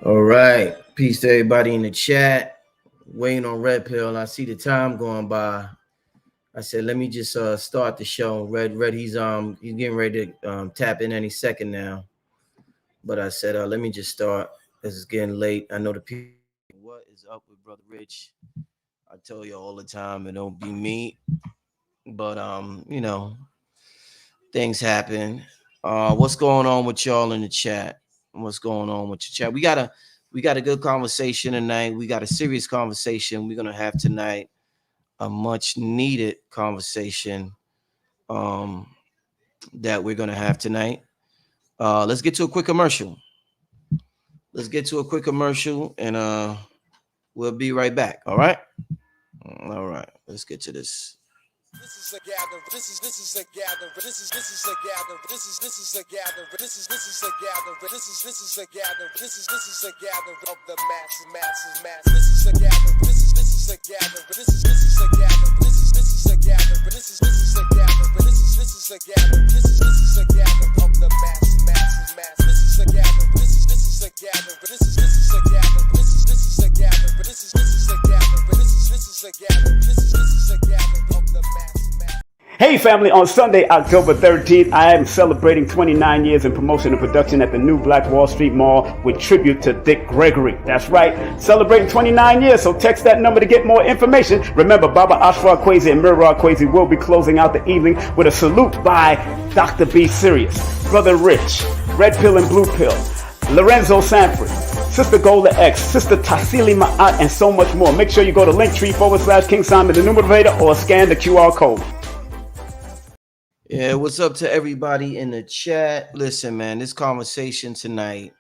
All right. Peace to everybody in the chat. Waiting on Red Pill. I see the time going by. I said, let me just start the show. Red, he's getting ready to tap in any second now. But I said, let me just start. This is getting late. I know the people. What is up with Brother Rich? I tell you all the time, it don't be me. But things happen. What's going on with y'all in the chat? What's going on with your chat? We got a good conversation tonight. We got a serious conversation we're gonna have tonight. A much needed conversation that we're gonna have tonight. Let's get to a quick commercial. And we'll be right back. All right. Let's get to this. This is a gathering. This is a gathering. This is a gathering. This is a gathering. This is a gathering. This is a gathering. This is a gathering of the masses. This is a gathering. This is a gathering. This is a gathering. This is a gathering. This is a gathering. This is a gathering. This is a gathering of the masses. This is a gathering. This is a gathering. This is a gathering. This is a gathering. This is a gathering. This is a gathering. This is a gathering of the masses. Hey family, on Sunday, October 13th, I am celebrating 29 years in promotion and production at the new Black Wall Street Mall with tribute to Dick Gregory. That's right, celebrating 29 years, so text that number to get more information. Remember, Baba Ashra Kwesi and Mirror Kwesi will be closing out the evening with a salute by Dr. B. Sirius, Brother Rich, Red Pill and Blue Pill, Lorenzo Sanford, Sister Golda X, Sister Tassili Ma'at, and so much more. Make sure you go to Linktree/King Simon the Numerator or scan the QR code. Yeah, what's up to everybody in the chat? Listen, man, this conversation tonight,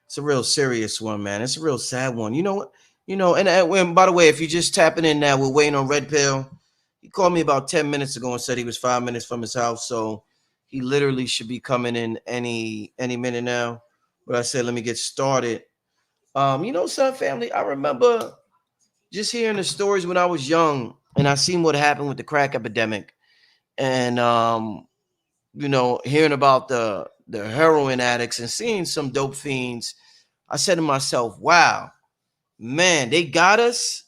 it's a real serious one, man. It's a real sad one. And by the way, if you're just tapping in now, we're waiting on Red Pill. He called me about 10 minutes ago and said he was 5 minutes from his house, so he literally should be coming in any minute now. But I said, let me get started. Son, family, I remember just hearing the stories when I was young, and I seen what happened with the crack epidemic. And hearing about the heroin addicts and seeing some dope fiends, I said to myself, wow, man, they got us.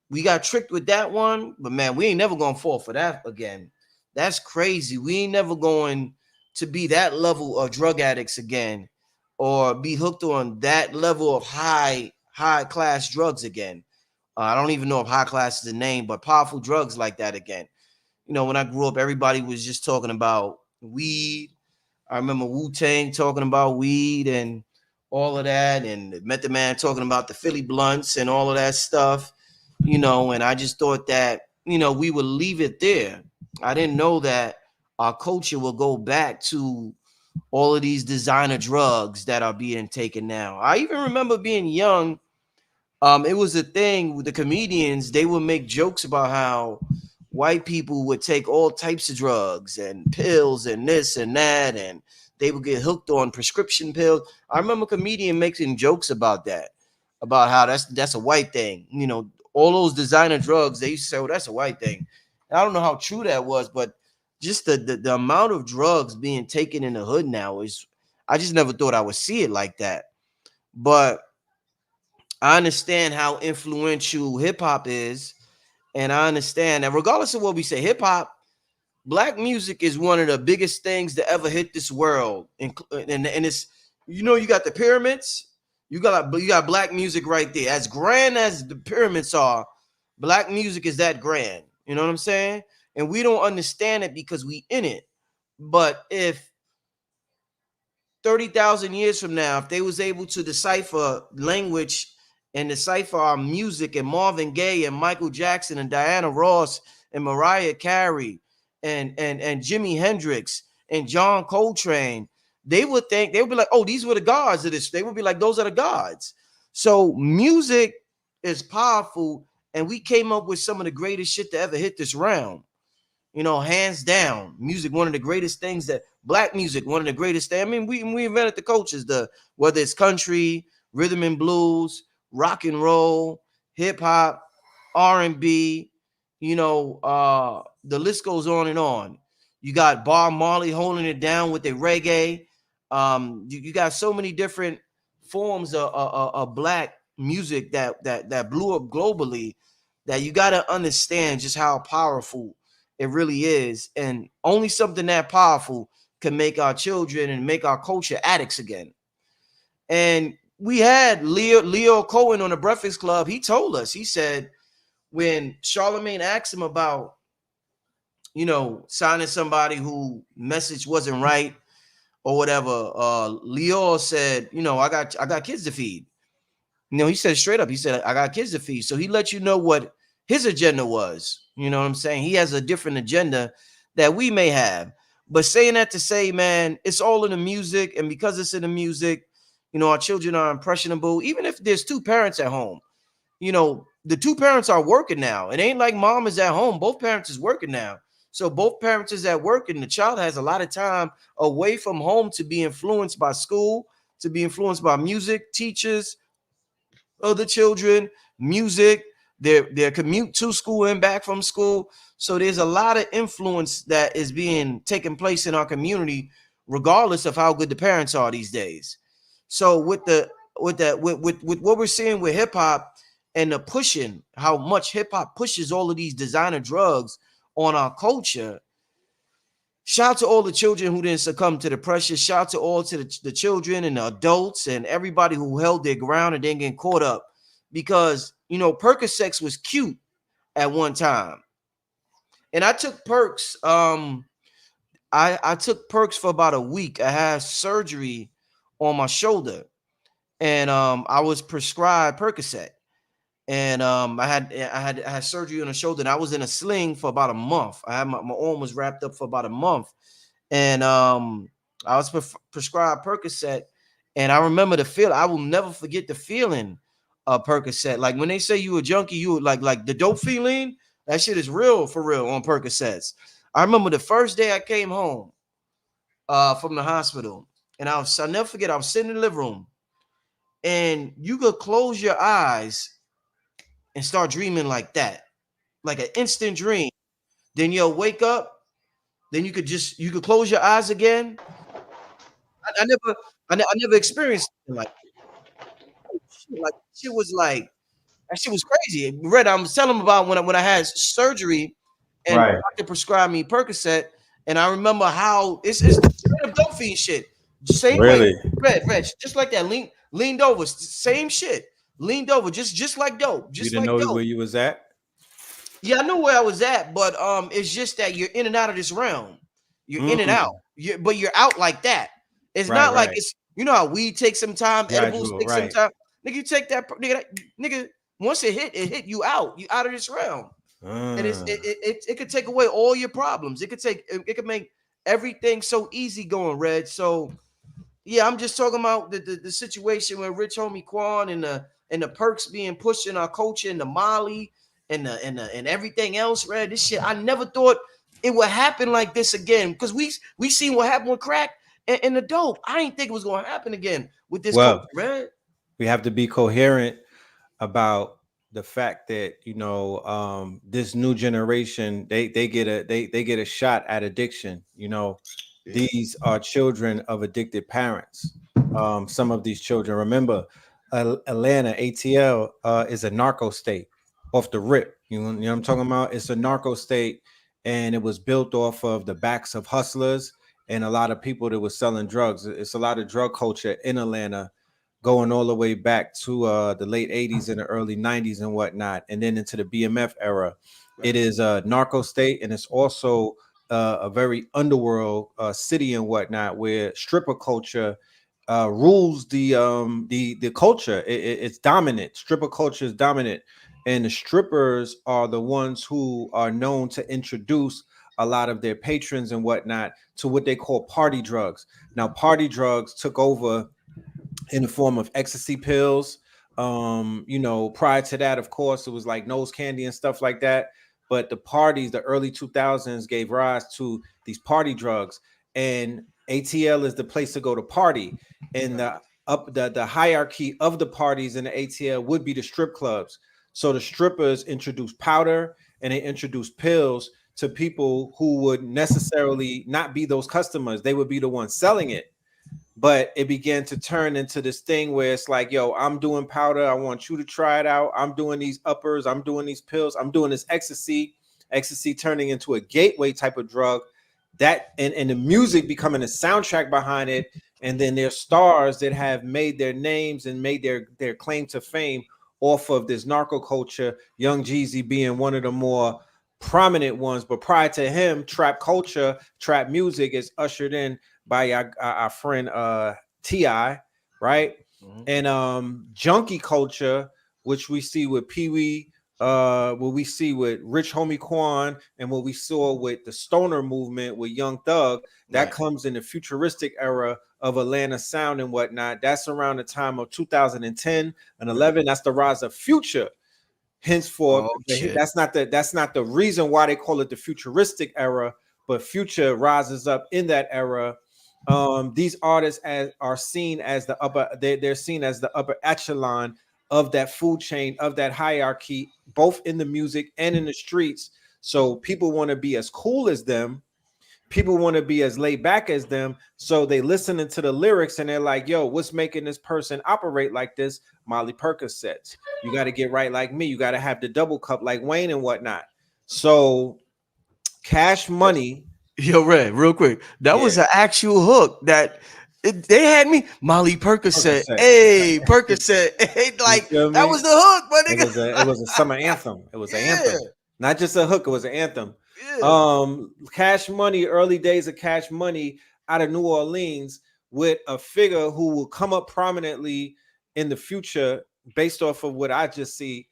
We got tricked with that one, but man, we ain't never gonna fall for that again. That's crazy. We ain't never going to be that level of drug addicts again, or be hooked on that level of high class drugs again. I don't even know if high class is the name, but powerful drugs like that again. When I grew up, everybody was just talking about weed. I remember Wu-Tang talking about weed and all of that, and Method Man talking about the Philly blunts and all of that stuff, and I just thought that, we would leave it there. I didn't know that our culture will go back to all of these designer drugs that are being taken now. I even remember being young. It was a thing with the comedians. They would make jokes about how white people would take all types of drugs and pills and this and that, and they would get hooked on prescription pills. I remember a comedian making jokes about that, about how that's a white thing. All those designer drugs, they used to say, well, that's a white thing. And I don't know how true that was, but just the amount of drugs being taken in the hood now I just never thought I would see it like that. But I understand how influential hip hop is. And I understand that regardless of what we say, hip hop, black music is one of the biggest things to ever hit this world. And it's, you got the pyramids, you got black music right there. As grand as the pyramids are, black music is that grand. You know what I'm saying? And we don't understand it because we in it. But if 30,000 years from now, if they was able to decipher language and decipher our music, and Marvin Gaye and Michael Jackson and Diana Ross and Mariah Carey and Jimi Hendrix and John Coltrane, they would be like, oh, these were the gods of this. They would be like, those are the gods. So music is powerful, and we came up with some of the greatest shit to ever hit this realm. Hands down, music, one of the greatest things black music, one of the greatest things. I mean, we invented the cultures, whether it's country, rhythm and blues, rock and roll, hip hop, R&B, the list goes on and on. You got Bob Marley holding it down with the reggae. You got so many different forms of black music that blew up globally, that you got to understand just how powerful it really is, and only something that powerful can make our children and make our culture addicts again. And we had Leo Cohen on the Breakfast Club. He told us, he said, when Charlemagne asked him about, signing somebody who message wasn't right or whatever, Leo said, I got kids to feed. He said straight up, he said, I got kids to feed. So he let you know what his agenda was. You know what I'm saying? He has a different agenda that we may have. But saying that to say, man, it's all in the music. And because it's in the music, our children are impressionable. Even if there's two parents at home, the two parents are working now. It ain't like mom is at home. Both parents is working now. So both parents is at work, and the child has a lot of time away from home to be influenced by school, to be influenced by music, teachers, other children, music, their commute to school and back from school. So there's a lot of influence that is being taken place in our community, regardless of how good the parents are these days. So with what we're seeing with hip hop and the pushing, how much hip hop pushes all of these designer drugs on our culture. Shout out to all the children who didn't succumb to the pressure. Shout out to all to the children and the adults and everybody who held their ground and didn't get caught up. Because, Percocet was cute at one time. And I took perks. I took perks for about a week. I had surgery on my shoulder. And I was prescribed Percocet. And I had surgery on the shoulder, and I was in a sling for about a month. I had my arm was wrapped up for about a month, and I was prescribed Percocet, and I remember the feel. I will never forget the feeling of Percocet. Like when they say you a junkie, you like the dope feeling. That shit is real for real on Percocets. I remember the first day I came home from the hospital, and I'll never forget. I was sitting in the living room, and you could close your eyes and start dreaming like that, like an instant dream. Then you'll wake up. Then you could close your eyes again. I never experienced something like shit. Like shit was like that. Shit was crazy. Red, I was telling him about when I had surgery, and the Right. doctor prescribed me Percocet, and I remember how it's the straight up dope fiend shit. Same way, Really? red, just like that. Leaned over, same shit. Leaned over, just like dope, You just didn't like know dope. where you was at? Yeah, I know where I was at, but it's just that you're in and out of this realm. You're in and out. Mm. But you're out like that. It's Right, not like right. it's how weed takes some time, edibles Gradual, take some right. time. Nigga, you take that nigga. Once it hit you out. You out of this realm, and it could take away all your problems. It could make everything so easy going, Red. So yeah, I'm just talking about the situation where Rich Homie Quan and the perks being pushed in our culture and the Molly and everything else, Red. This shit, I never thought it would happen like this again. Because we seen what happened with crack and the dope. I didn't think it was gonna happen again with this culture, Well, Red. we have to be coherent about the fact that this new generation they get a shot at addiction. Yeah. These are children of addicted parents. Some of these children, remember, Atlanta ATL is a narco state off the rip. You know what I'm talking about? It's a narco state, and it was built off of the backs of hustlers and a lot of people that were selling drugs. It's a lot of drug culture in Atlanta, going all the way back to the late 80s and the early 90s and whatnot, and then into the BMF era. It is a narco state, and it's also a very underworld city and whatnot, where stripper culture rules the culture. It's dominant. Stripper culture is dominant, and the strippers are the ones who are known to introduce a lot of their patrons and whatnot to what they call party drugs. Now, party drugs took over in the form of ecstasy pills. Prior to that, of course, it was like nose candy and stuff like that. But the parties, the early 2000s, gave rise to these party drugs, and ATL is the place to go to party. And the hierarchy of the parties in the ATL would be the strip clubs. So the strippers introduced powder and they introduced pills to people who would necessarily not be those customers. They would be the ones selling it. but it began to turn into this thing where it's like, yo, I'm doing powder. I want you to try it out. I'm doing these uppers. I'm doing these pills. I'm doing this ecstasy turning into a gateway type of drug that, and the music becoming a soundtrack behind it. And then there's stars that have made their names and made their claim to fame off of this narco culture. Young Jeezy being one of the more prominent ones, but prior to him, trap culture, trap music is ushered in by our friend T.I., right? Mhm. And junkie culture, which we see with Pee Wee, what we see with Rich Homie Quan, and what we saw with the stoner movement with Young Thug, that Right. comes in the futuristic era of Atlanta sound and whatnot. That's around the time of 2010 and 11. That's the rise of Future. Henceforth, Oh shit. that's not the reason why they call it the futuristic era, but Future rises up in that era. These artists are seen as the upper, they're seen as the upper echelon of that food chain, of that hierarchy, both in the music and in the streets. So people want to be as cool as them. People want to be as laid back as them. So they listening to the lyrics and they're like, yo, what's making this person operate like this? Molly Percocets. You got to get right like me. You got to have the double cup like Wayne and whatnot. So Cash Money. Yo, Red, real quick. That Yeah. was an actual hook that they had me. Molly Percocet. Percocet. Hey, Percocet. Hey, You like feel that me? was the hook, my It was a summer anthem. It was an nigga. anthem. Not just a hook, it was an anthem. Yeah. Cash Money, early days of Cash Money out of New Orleans, with a figure who will come up prominently in the future based off of what I just see.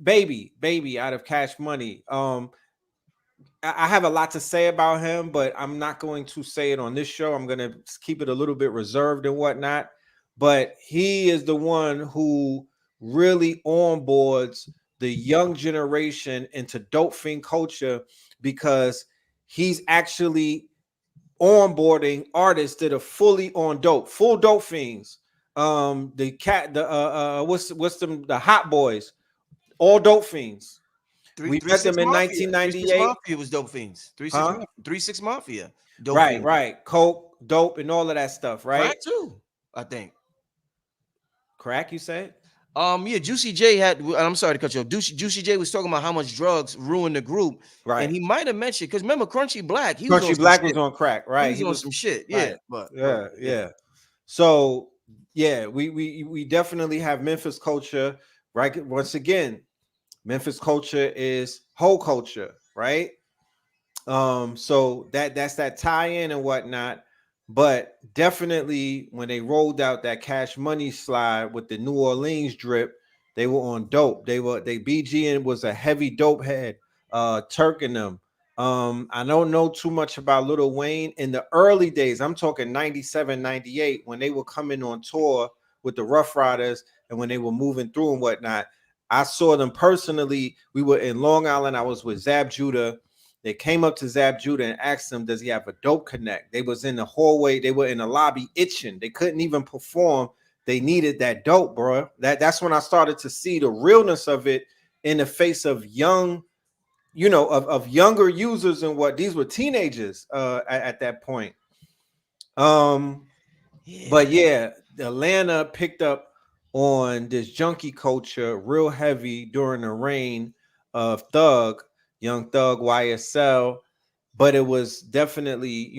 Baby out of Cash Money. I have a lot to say about him, but I'm not going to say it on this show. I'm going to keep it a little bit reserved and whatnot. But he is the one who really onboards the young generation into dope fiend culture, because he's actually onboarding artists that are fully on dope, full dope fiends. What's them, the Hot Boys, all dope fiends. Three We three met six them in mafia. 3 6 1998. mafia was dope fiends. 3 6 Huh? mafia. 3 6 mafia. Dope Right, fiends. right. Coke, dope, and all of that stuff, right? Crack too, I think. Crack, you said? Yeah, Juicy J had. I'm sorry to cut you off. Juicy J was talking about how much drugs ruined the group, and Right. he might have mentioned, because remember Crunchy Black, he was on Crunchy some Black was shit. on crack, He right? was He on was some shit. Yeah, right. but Yeah, yeah. yeah. So yeah, we definitely have Memphis culture, right? Once again, Memphis culture is whole culture, right? So that's that tie-in and whatnot. But definitely when they rolled out that Cash Money slide with the New Orleans drip, they were on dope. They BG and was a heavy dope head. Turk and them. I don't know too much about Lil Wayne in the early days. I'm talking 97, 98, when they were coming on tour with the Rough Riders and when they were moving through and whatnot. I saw them personally. We were in Long Island. I was with Zab Judah. They came up to Zab Judah and asked him, does he have a dope connect? They was in the hallway. They were in the lobby itching. They couldn't even perform. They needed that dope, bro. That's when I started to see the realness of it in the face of young, of younger users, and what these were teenagers at that point. But yeah, Atlanta picked up on this junkie culture real heavy during the reign of Young Thug, YSL. But it was definitely,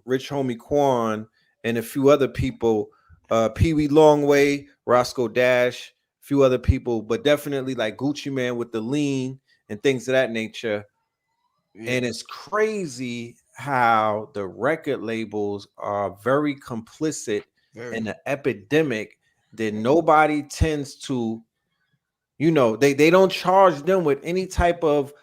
Rich Homie Quan and a few other people, Pee Wee Longway, Roscoe Dash, a few other people, but definitely like Gucci Man with the lean and things of that nature. Yeah. And it's crazy how the record labels are very complicit in Very. the epidemic that nobody tends to, they don't charge them with any type of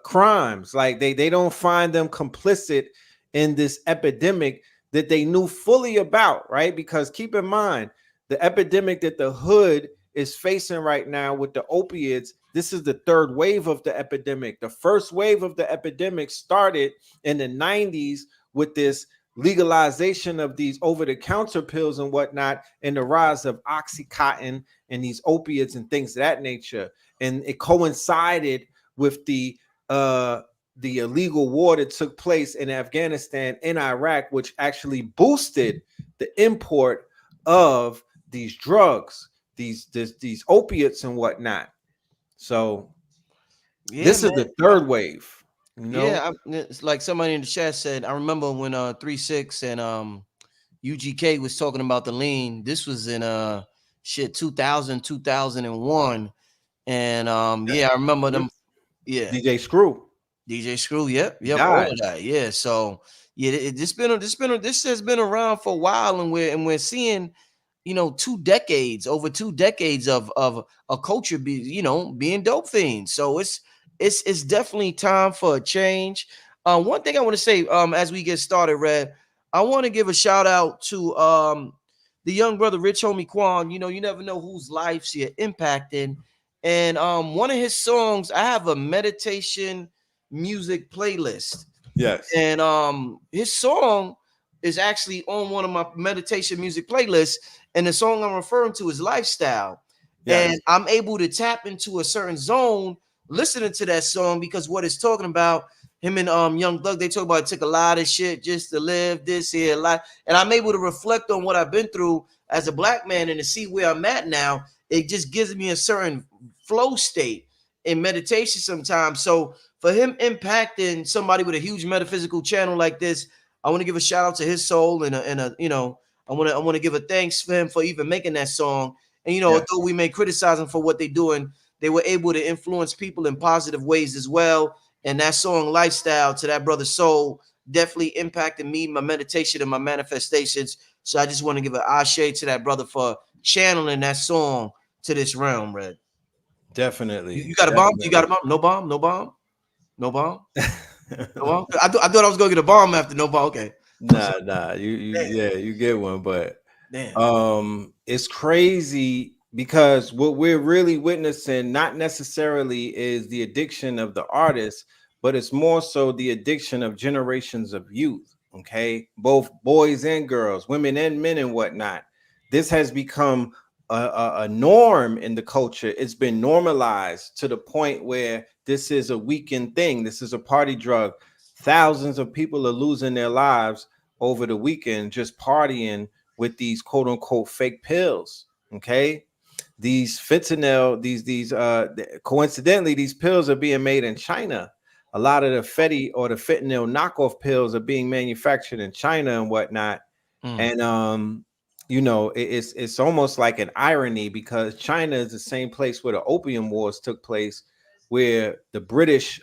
crimes. Like they don't find them complicit in this epidemic that they knew fully about, right? Because keep in mind, the epidemic that the hood is facing right now with the opiates, this is the third wave of the epidemic. The first wave of the epidemic started in the 90s with this legalization of these over-the-counter pills and whatnot, and the rise of Oxycontin and these opiates and things of that nature. And it coincided with the the illegal war that took place in Afghanistan and Iraq, which actually boosted the import of these drugs, these opiates and whatnot. So Yeah, this is man. the third wave, you know. Yeah, it's like somebody in the chat said. I remember when 3-6 and UGK was talking about the lean. This was in 2000, 2001. And yeah, I remember them. Yeah, DJ Screw, DJ Screw. Yep, he yep, all died. of that. Yeah, so yeah, this has been around for a while, and we're seeing, 2 decades, over 2 decades of a culture being dope fiends. So it's definitely time for a change. One thing I want to say, as we get started, Red, I want to give a shout out to the young brother Rich Homie Quan. You never know whose lives you're impacting. And one of his songs, I have a meditation music playlist. Yes. And his song is actually on one of my meditation music playlists. And the song I'm referring to is Lifestyle. Yes. And I'm able to tap into a certain zone listening to that song, because what it's talking about, him and Young Thug, they talk about it took a lot of shit just to live this here life. And I'm able to reflect on what I've been through as a black man and to see where I'm at now. It just gives me a certain flow state in meditation sometimes. So for him impacting somebody with a huge metaphysical channel like this, I want to give a shout out to his soul, and I want to give a thanks for him for even making that song. And Yes. although we may criticize them for what they're doing, they were able to influence people in positive ways as well. And that song Lifestyle, to that brother's soul, definitely impacted me, my meditation and my manifestations. So I just want to give an ashe to that brother for channeling that song to this realm, Red. Definitely. You got a bomb? You got a bomb? No bomb? No bomb? No bomb? No bomb? I thought I was gonna get a bomb after no bomb. Okay. Nah. You get one, but Damn. it's crazy because what we're really witnessing not necessarily is the addiction of the artist, but it's more so the addiction of generations of youth. Okay, both boys and girls, women and men and whatnot. This has become a norm in the culture. It's been normalized to the point where this is a weekend thing. This is a party drug. Thousands of people are losing their lives over the weekend just partying with these quote unquote fake pills. Okay, these fentanyl, these coincidentally, these pills are being made in China. A lot of the fentanyl knockoff pills are being manufactured in China and whatnot. And it's almost like an irony, because China is the same place where the opium wars took place, where the British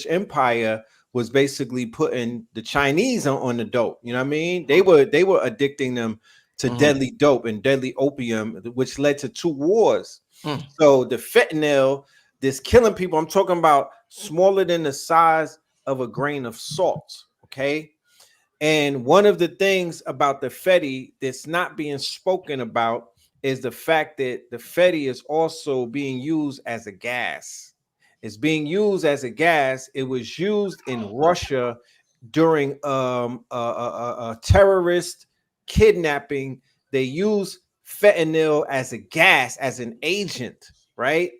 Empire was basically putting the Chinese on the dope. You know what I mean? They were addicting them to deadly dope and deadly opium, which led to 2 wars. So the fentanyl, this killing people, I'm talking about smaller than the size of a grain of salt. Okay. And one of the things about the Fetty that's not being spoken about is the fact that the Fetty is also being used as a gas. It's being used as a gas. It was used in Russia during a terrorist kidnapping. They use fentanyl as a gas, as an agent, right?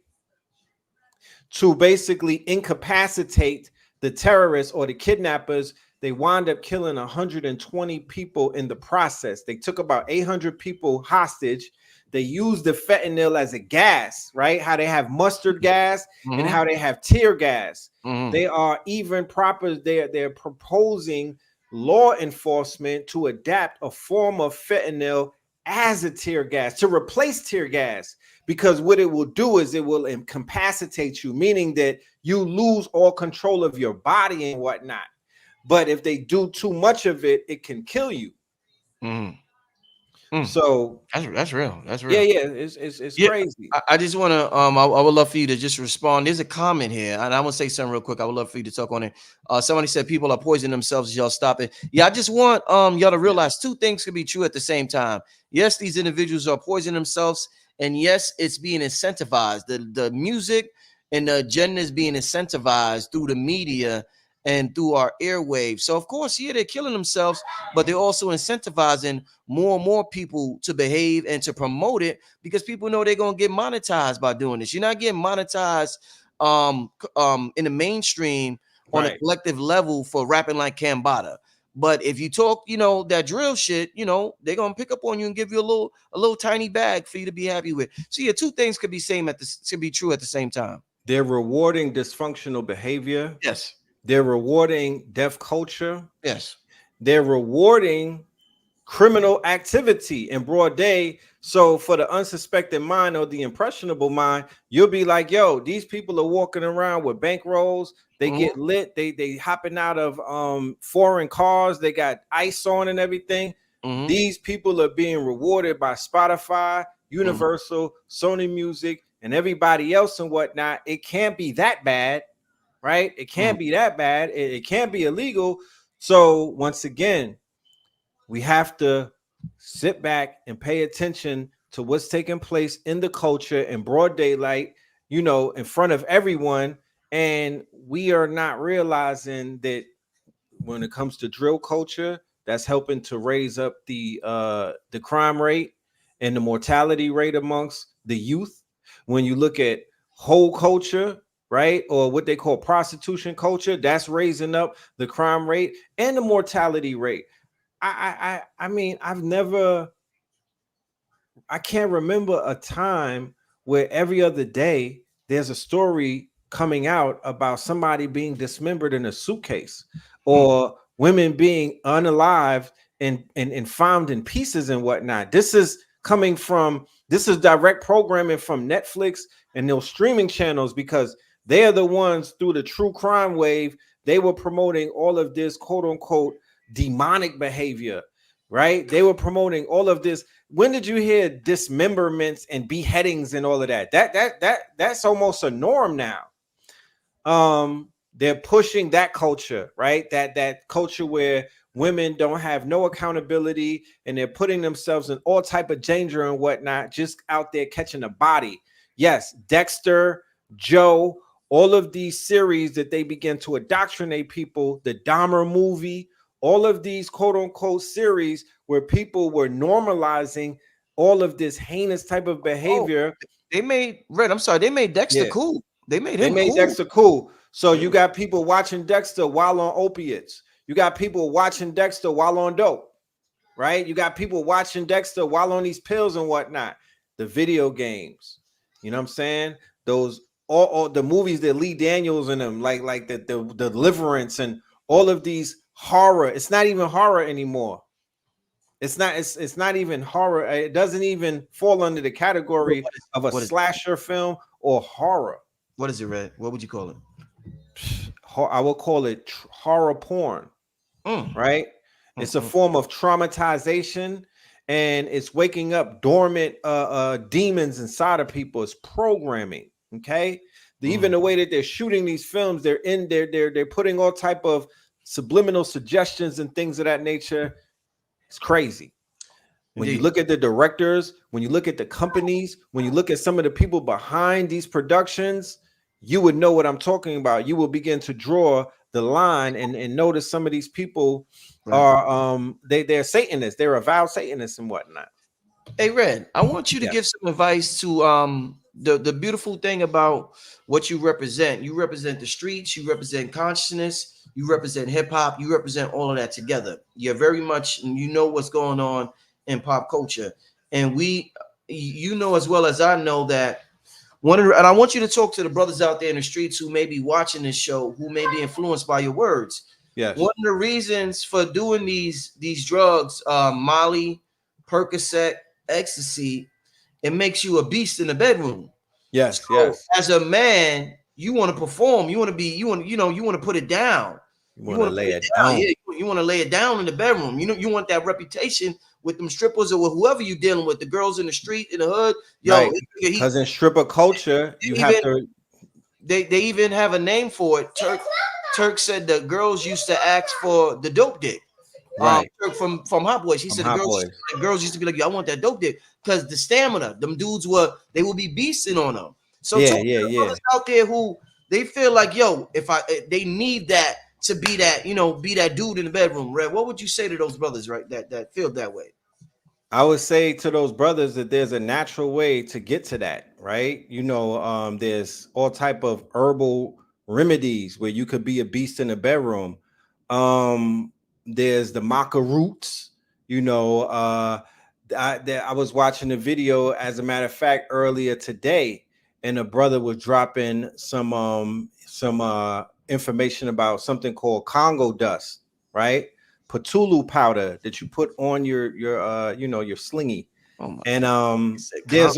To basically incapacitate the terrorists or the kidnappers. They wound up killing 120 people in the process. They took about 800 people hostage. They used the fentanyl as a gas, right? How they have mustard gas and how they have tear gas. They are even they're proposing law enforcement to adapt a form of fentanyl as a tear gas, to replace tear gas, because what it will do is it will incapacitate you, meaning that you lose all control of your body and whatnot. But if they do too much of it, it can kill you. So that's real. That's real. Yeah, it's crazy. I just want to I would love for you to just respond. There's a comment here, and I want to say something real quick. I would love for you to talk on it. Somebody said people are poisoning themselves. Y'all stop it. Yeah, I just want y'all to realize 2 things can be true at the same time. Yes, these individuals are poisoning themselves, and yes, it's being incentivized. The music and the agenda is being incentivized through the media and through our airwaves. So of course, yeah, they're killing themselves, but they're also incentivizing more and more people to behave and to promote it, because people know they're gonna get monetized by doing this. You're not getting monetized in the mainstream on a Right. collective level for rapping like Cambada. But if you talk, that drill shit, they're gonna pick up on you and give you a little tiny bag for you to be happy with. So yeah, two things could be true at the same time. They're rewarding dysfunctional behavior. Yes. They're rewarding deaf culture. Yes. They're rewarding criminal activity in broad day. So for the unsuspecting mind or the impressionable mind, you'll be like, yo, these people are walking around with bankrolls. They Mhm. get lit. They hopping out of foreign cars. They got ice on and everything. Mhm. These people are being rewarded by Spotify, Mhm. Universal, Sony Music, and everybody else and whatnot. It can't be that bad, right? It can't be that bad. It can't be illegal. So once again, we have to sit back and pay attention to what's taking place in the culture in broad daylight, in front of everyone. And we are not realizing that when it comes to drill culture, that's helping to raise up the crime rate and the mortality rate amongst the youth. When you look at whole culture, right, or what they call prostitution culture, that's raising up the crime rate and the mortality rate. I mean, I can't remember a time where every other day there's a story coming out about somebody being dismembered in a suitcase or women being unalived and found in pieces and whatnot. This is direct programming from Netflix and those streaming channels, because they are the ones through the true crime wave. They were promoting all of this quote unquote demonic behavior, right? They were promoting all of this. When did you hear dismemberments and beheadings and all of that? That's almost a norm now. They're pushing that culture, right? That culture where women don't have no accountability and they're putting themselves in all type of danger and whatnot, just out there catching a body. Yes, Dexter, Joe, all of these series that they begin to indoctrinate people, the Dahmer movie, all of these quote unquote series where people were normalizing all of this heinous type of Oh, behavior. they made Red. I'm sorry. They made Dexter Yeah, cool. They made they him made cool. Dexter cool. So you got people watching Dexter while on opiates. You got people watching Dexter while on dope, right? You got people watching Dexter while on these pills and whatnot. The video games, you know what I'm saying? Those all the movies that Lee Daniels in them, like the Deliverance and all of these horror. It's not even horror anymore. It's not even horror. It doesn't even fall under the category of a What is slasher film or horror. what is it, Red? What would you call it? I will call it horror porn, Mm. right? It's a form of traumatization, and it's waking up dormant demons inside of people. It's programming. Okay, even the way that they're shooting these films, they're putting all type of subliminal suggestions and things of that nature. It's crazy. When you Indeed. look at the directors, when you look at the companies, when you look at some of the people behind these productions, you would know what I'm talking about. You will begin to draw the line and notice some of these people are they're Satanists, they're avowed Satanists and whatnot. Hey, Red, I want you to Yes. give some advice to the beautiful thing about what you represent. You represent the streets, you represent consciousness, you represent hip hop, you represent all of that together. You're very much, you know what's going on in pop culture. And you know as well as I know that and I want you to talk to the brothers out there in the streets who may be watching this show, who may be influenced by your words. Yes. One of the reasons for doing these drugs, Molly, Percocet, ecstasy, it makes you a beast in the bedroom. Yes. So Yes. as a man, you want to perform, you want to be, you want to put it down. You want to lay it down. down. Yeah, you want to lay it down in the bedroom. You want that reputation with them strippers or with whoever you're dealing with, the girls in the street, in the hood. Yo, Right. Because in stripper culture, you have to. They even have a name for it. Turk said the girls used to ask for the dope dick. Right. Turk from Hot Boys. He From said Hot Boys. the girls used to be like, "Yo, I want that dope dick," because the stamina, them dudes they would be beasting on them. So Yeah, talk to the brothers out there who they feel like, yo, they need that to be that, be that dude in the bedroom. Red, what would you say to those brothers, right? That feel that way. I would say to those brothers that there's a natural way to get to that, right? There's all type of herbal remedies where you could be a beast in the bedroom. There's the maca roots, you know. I was watching a video, as a matter of fact, earlier today, and a brother was dropping some information about something called Congo dust, right? Patulu powder that you put on your your slingy. Oh my And God. there's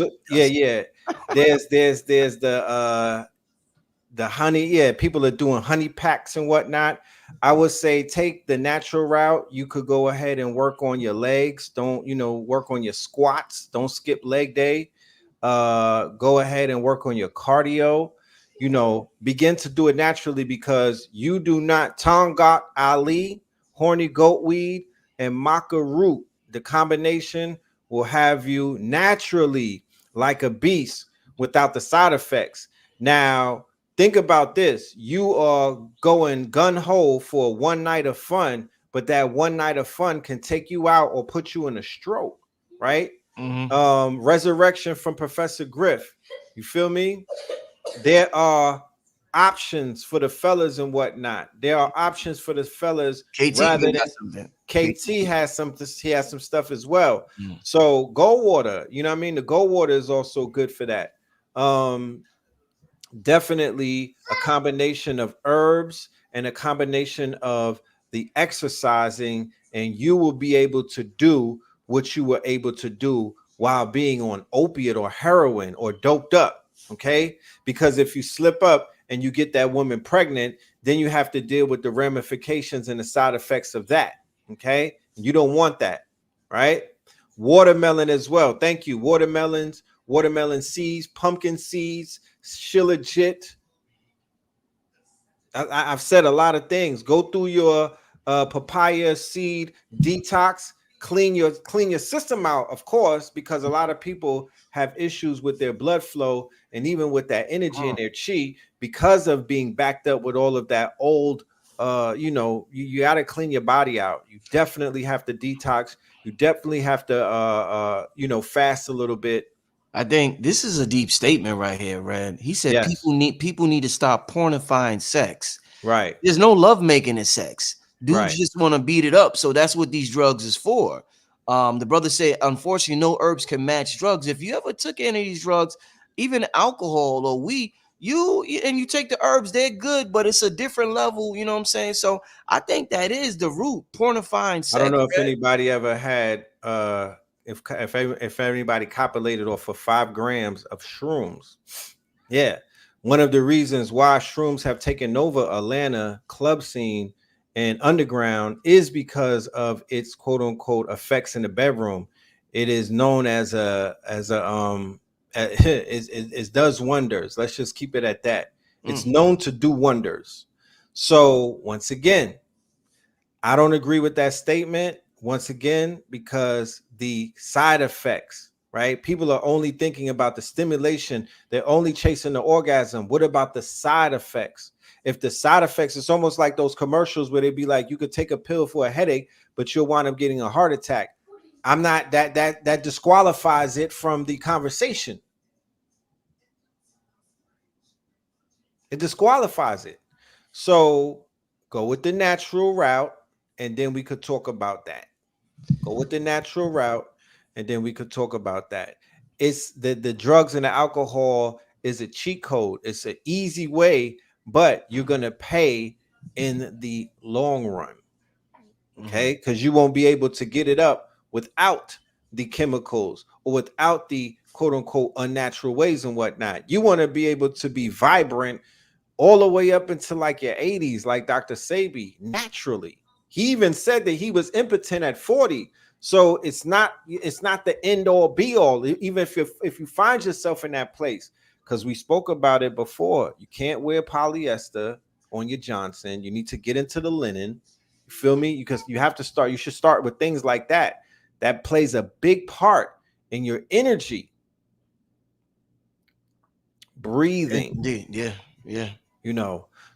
the honey. Yeah, people are doing honey packs and whatnot. I would say take the natural route. You could go ahead and work on your legs. Don't, work on your squats. Don't skip leg day. Go ahead and work on your cardio. Begin to do it naturally, because you do not Tongat Ali, horny goat weed, and maca root. The combination will have you naturally like a beast without the side effects. Now, think about this. You are going gun-ho for one night of fun, but that one night of fun can take you out or put you in a stroke, right? Mm-hmm. Resurrection from Professor Griff. You feel me? There are options for the fellas and whatnot. There are options for the fellas. Rather than KT has something, he has some stuff as well. So gold water, you know what I mean? The gold water is also good for that. Definitely a combination of herbs and a combination of the exercising, and you will be able to do what you were able to do while being on opiate or heroin or doped up. Okay, because if you slip up and you get that woman pregnant, then you have to deal with the ramifications and the side effects of that. Okay, you don't want that, right? Watermelon as well. Thank you. Watermelons, watermelon seeds, pumpkin seeds, shilajit. I've said a lot of things. Go through your papaya seed detox. Clean your system out, of course, because a lot of people have issues with their blood flow and even with that energy in their chi, because of being backed up with all of that old. You got to clean your body out. You definitely have to detox. You definitely have to fast a little bit. I think this is a deep statement right here, Red. He said Yes. people need to stop pornifying sex. Right. There's no love making in sex. Dudes Right. just want to beat it up. So that's what these drugs is for. The brother said, unfortunately, no herbs can match drugs. If you ever took any of these drugs, even alcohol or weed, you take the herbs, they're good, but it's a different level. You know what I'm saying? So I think that is the root, pornifying sex. I don't know if anybody ever had if anybody copulated off of 5 grams of shrooms. Yeah. One of the reasons why shrooms have taken over Atlanta club scene and underground is because of its quote unquote effects in the bedroom. It is known as it does wonders. Let's just keep it at that. It's known to do wonders. So once again, I don't agree with that statement, once again, because the side effects, right? People are only thinking about the stimulation. They're only chasing the orgasm. What about the side effects? If the side effects, it's almost like those commercials where they be like, you could take a pill for a headache, but you'll wind up getting a heart attack. I'm not that disqualifies it from the conversation. It disqualifies it. So go with the natural route, and then we could talk about that. Go with the natural route, and then we could talk about that. It's the drugs and the alcohol is a cheat code. It's an easy way, but you're gonna pay in the long run. Okay, because you won't be able to get it up without the chemicals or without the quote unquote unnatural ways and whatnot. You want to be able to be vibrant all the way up into like your 80s, like Dr. Sebi, naturally. He even said that he was impotent at 40. So it's not the end all be all, even if you find yourself in that place, because we spoke about it before. You can't wear polyester on your Johnson. You need to get into the linen. You feel me? Because you should start with things like that. That plays a big part in your energy. Breathing. Indeed. Yeah.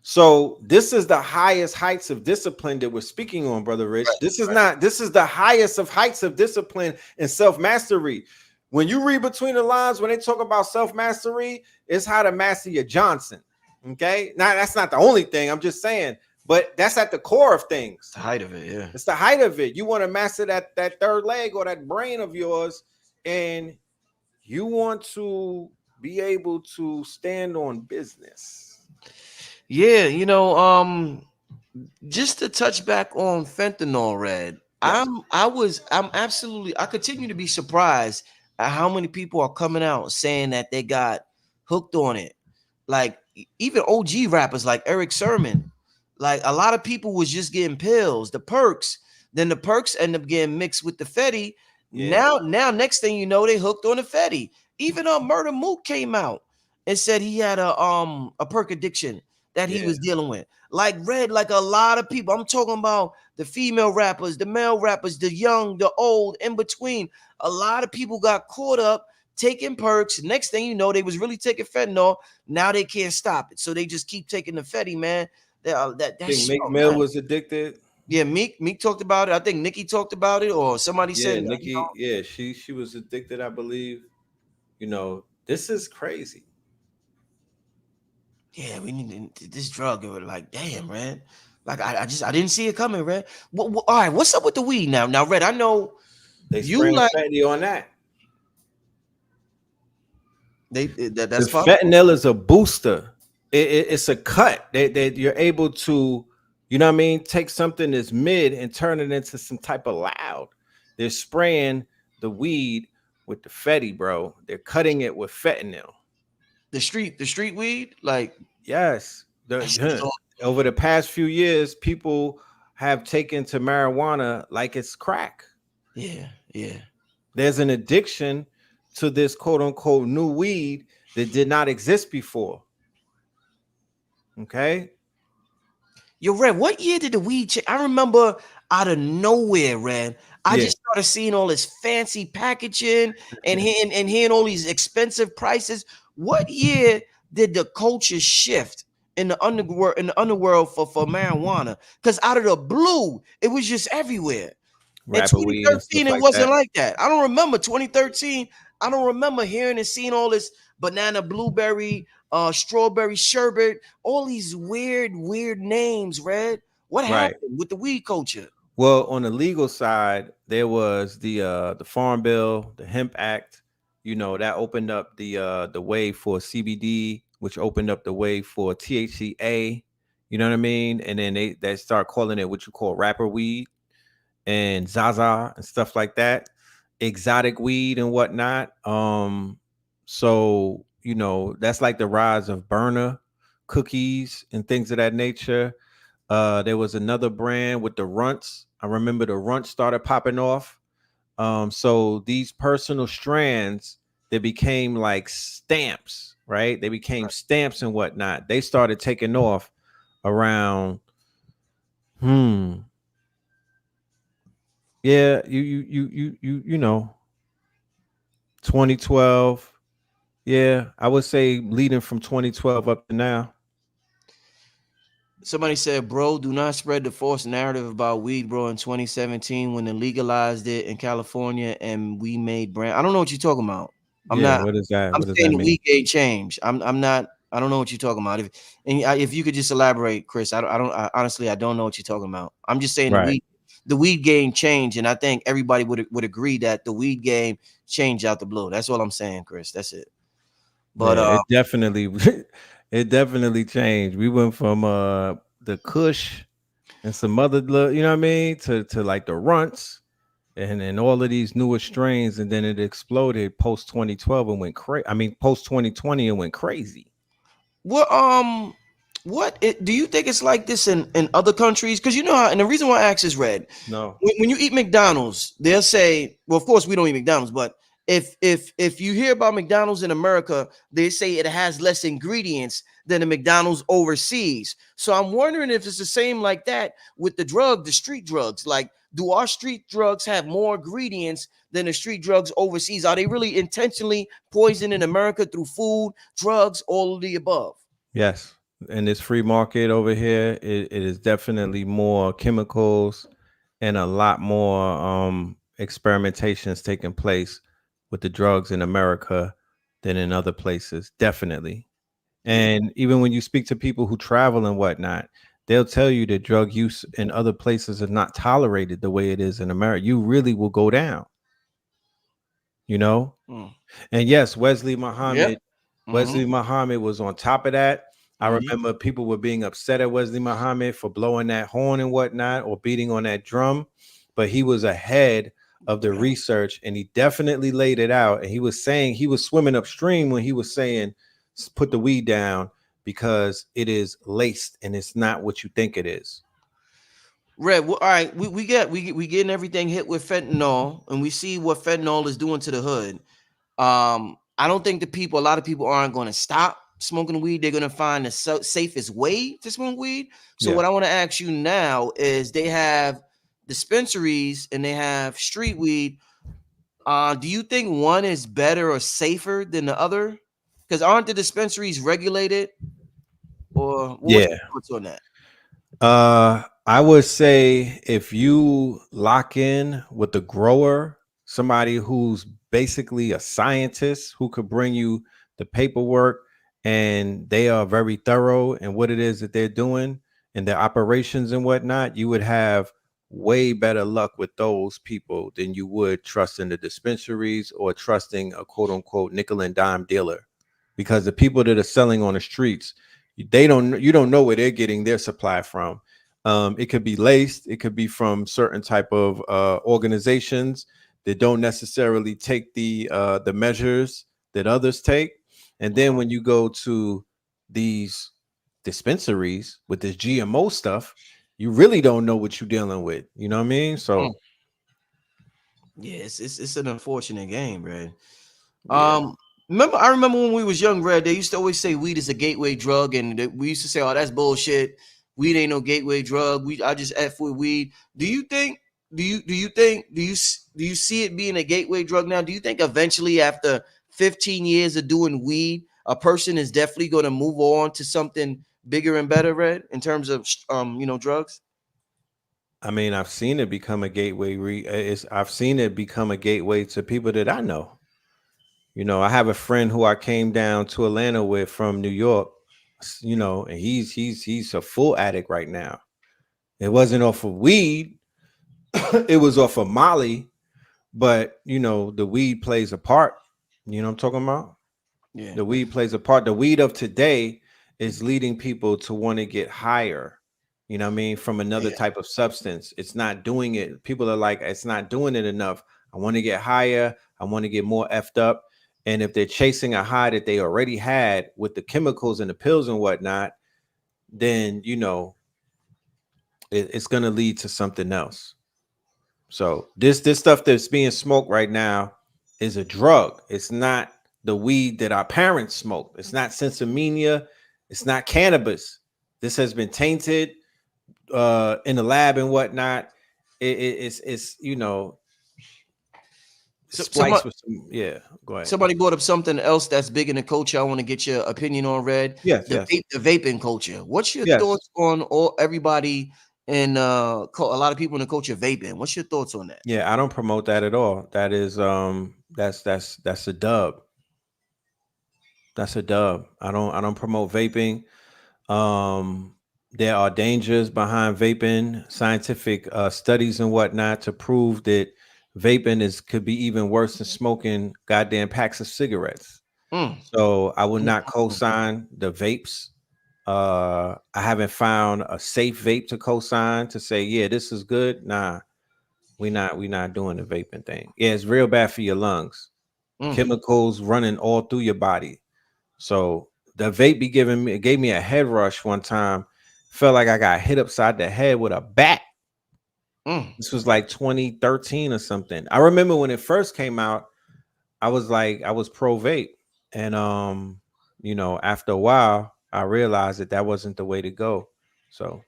So this is the highest heights of discipline that we're speaking on, Brother Rich. This is the highest of heights of discipline and self-mastery. When you read between the lines, when they talk about self-mastery, it's how to master your Johnson. Okay, now that's not the only thing. I'm just saying, but that's at the core of things. The height of it, yeah. It's the height of it. You want to master that third leg or that brain of yours, and you want to be able to stand on business. Yeah, just to touch back on fentanyl, Red. Yes. I'm absolutely I continue to be surprised at how many people are coming out saying that they got hooked on it. Like even OG rappers like Eric Sermon, like a lot of people was just getting pills, the perks. Then the perks end up getting mixed with the Fetty. Yeah. Now, next thing you know, they hooked on the Fetty. Even Murder Mook came out and said he had a perk addiction that he Yeah. was dealing with. Like Red, like a lot of people. I'm talking about the female rappers, the male rappers, the young, the old, in between. A lot of people got caught up taking perks. Next thing you know, they was really taking fentanyl. Now they can't stop it, so they just keep taking the Fetty, man. That I think shit, Meek Mill was addicted. yeah. Meek talked about it. I think Nicki talked about it, or somebody Yeah, said, Nikki. Yeah, she was addicted, I believe. This is crazy. yeah, we need this drug. Or like, damn, man. Like I didn't see it coming, Red. All right, what's up with the weed now? Now, Red, I know They you spraying like fentanyl on that. that's The fine. fentanyl is a booster. It's a cut. You're able to, you know what I mean, take something that's mid and turn it into some type of loud. They're spraying the weed with the Fetty, bro. They're cutting it with fentanyl. The street weed, like Yes. that's Over the past few years, people have taken to marijuana like it's crack. yeah, yeah. There's an addiction to this quote unquote new weed that did not exist before. Okay. Yo, Red, what year did the weed change? I remember out of nowhere, Red. I Yeah. just started seeing all this fancy packaging and hearing all these expensive prices. What year did the culture shift in the underworld for marijuana? Because out of the blue, it was just everywhere. In Rapper weed and 2013, stuff it like wasn't that. like that. I don't remember 2013. I don't remember hearing and seeing all this banana, blueberry, strawberry sherbet, all these weird names, Red. What Right. happened with the weed culture? Well, on the legal side, there was the Farm Bill, the Hemp Act. That opened up the way for CBD, which opened up the way for THCA. You know what I mean? And then they start calling it what you call rapper weed and Zaza and stuff like that, exotic weed and whatnot. So that's like the rise of burner cookies and things of that nature. There was another brand with the runts. I remember the runts started popping off. So these personal strands, they became like stamps, right? They became stamps and whatnot. They started taking off around yeah, you know, 2012. Yeah, I would say leading from 2012 up to now. Somebody said, bro, do not spread the false narrative about weed, bro, in 2017 when they legalized it in California and we made brand. I don't know what you're talking about. I'm Yeah, not, what is that? I'm What does saying that the mean? weed game changed. I'm not, I don't know what you're talking about. If you could just elaborate, Chris, honestly, I don't know what you're talking about. I'm just saying Right. the weed game changed. And I think everybody would agree that the weed game changed out the blue. That's all I'm saying, Chris. That's it. But, Yeah, it definitely it definitely changed. We went from the Kush and some other you know what I mean to like the runts and all of these newer strains, and then it exploded post 2012 and went crazy. I mean post 2020 and went crazy. Do you think it's like this in other countries? Because you know how, and the reason why I ask is, Red, No. when you eat McDonald's, they'll say, well, of course we don't eat McDonald's, but if you hear about McDonald's in America, they say it has less ingredients than the McDonald's overseas. So I'm wondering if it's the same like that with the street drugs. Like, do our street drugs have more ingredients than the street drugs overseas? Are they really intentionally poisoning America through food, drugs, all of the above? Yes. In this free market over here, it is definitely more chemicals and a lot more experimentations taking place with the drugs in America than in other places. Definitely. And even when you speak to people who travel and whatnot, they'll tell you that drug use in other places is not tolerated the way it is in America. You really will go down, you know? Mm. And yes, Yep. Mm-hmm. Wesley Muhammad was on top of that. I Mm-hmm. remember people were being upset at Wesley Muhammad for blowing that horn and whatnot or beating on that drum, but he was ahead of the Yeah. research and he definitely laid it out. And he was saying he was swimming upstream when he was saying, put the weed down because it is laced and it's not what you think it is. Red. Well, all right. We getting everything hit with fentanyl, and we see what fentanyl is doing to the hood. I don't think a lot of people aren't going to stop smoking weed. They're going to find the safest way to smoke weed. So Yeah. what I want to ask you now is, they have dispensaries and they have street weed. Do you think one is better or safer than the other? Because aren't the dispensaries regulated? Or what's Yeah. your thoughts on that? I would say if you lock in with the grower, somebody who's basically a scientist who could bring you the paperwork and they are very thorough in what it is that they're doing and their operations and whatnot, you would have way better luck with those people than you would trusting the dispensaries or trusting a quote unquote nickel and dime dealer. Because the people that are selling on the streets, you don't know where they're getting their supply from. It could be laced, it could be from certain type of organizations that don't necessarily take the measures that others take. And then when you go to these dispensaries with this GMO stuff, you really don't know what you're dealing with. You know what I mean? Mm. So Yeah, it's an unfortunate game, Red. yeah. Um, I remember when we was young, Red. They used to always say weed is a gateway drug, and we used to say, "Oh, that's bullshit. Weed ain't no gateway drug. I just F with weed." Do you think? Do you see it being a gateway drug now? Do you think eventually, after 15 years of doing weed, a person is definitely going to move on to something bigger and better, Red, in terms of drugs? I mean, I've seen it become a gateway. I've seen it become a gateway to people that I know. You know, I have a friend who I came down to Atlanta with from New York. You know, and he's a full addict right now. It wasn't off of weed; it was off of Molly. But you know, the weed plays a part. You know what I'm talking about? Yeah, The weed plays a part. The weed of today is leading people to want to get higher. You know what I mean? From another yeah. type of substance. It's not doing it. People are like, it's not doing it enough. I want to get higher. I want to get more effed up. And if they're chasing a high that they already had with the chemicals and the pills and whatnot, then you know it's going to lead to something else. So this stuff that's being smoked right now is a drug. It's not the weed that our parents smoked. It's not sensimania. It's not cannabis. This has been tainted in the lab and whatnot. It's you know So, some spliced with some. Yeah, go ahead. Somebody brought up something else that's big in the culture. I want to get your opinion on, Red. Yes, yes, The vaping culture. What's your yes. thoughts on all everybody and a lot of people in the culture vaping? What's your thoughts on that? Yeah, I don't promote that at all. That is that's a dub. That's a dub. I don't promote vaping. Um, there are dangers behind vaping, scientific studies and whatnot to prove that vaping is could be even worse than smoking goddamn packs of cigarettes. Mm, So I will mm, not mm, co-sign the vapes. I haven't found a safe vape to co-sign to say, yeah, this is good. Nah, we not doing the vaping thing. Yeah, it's real bad for your lungs. mm. Chemicals running all through your body. So the vape be giving me, it gave me a head rush one time. Felt like I got hit upside the head with a bat. Mm. This was like 2013 or something. I remember when it first came out, I was pro vape. And you know, after a while, I realized that that wasn't the way to go. So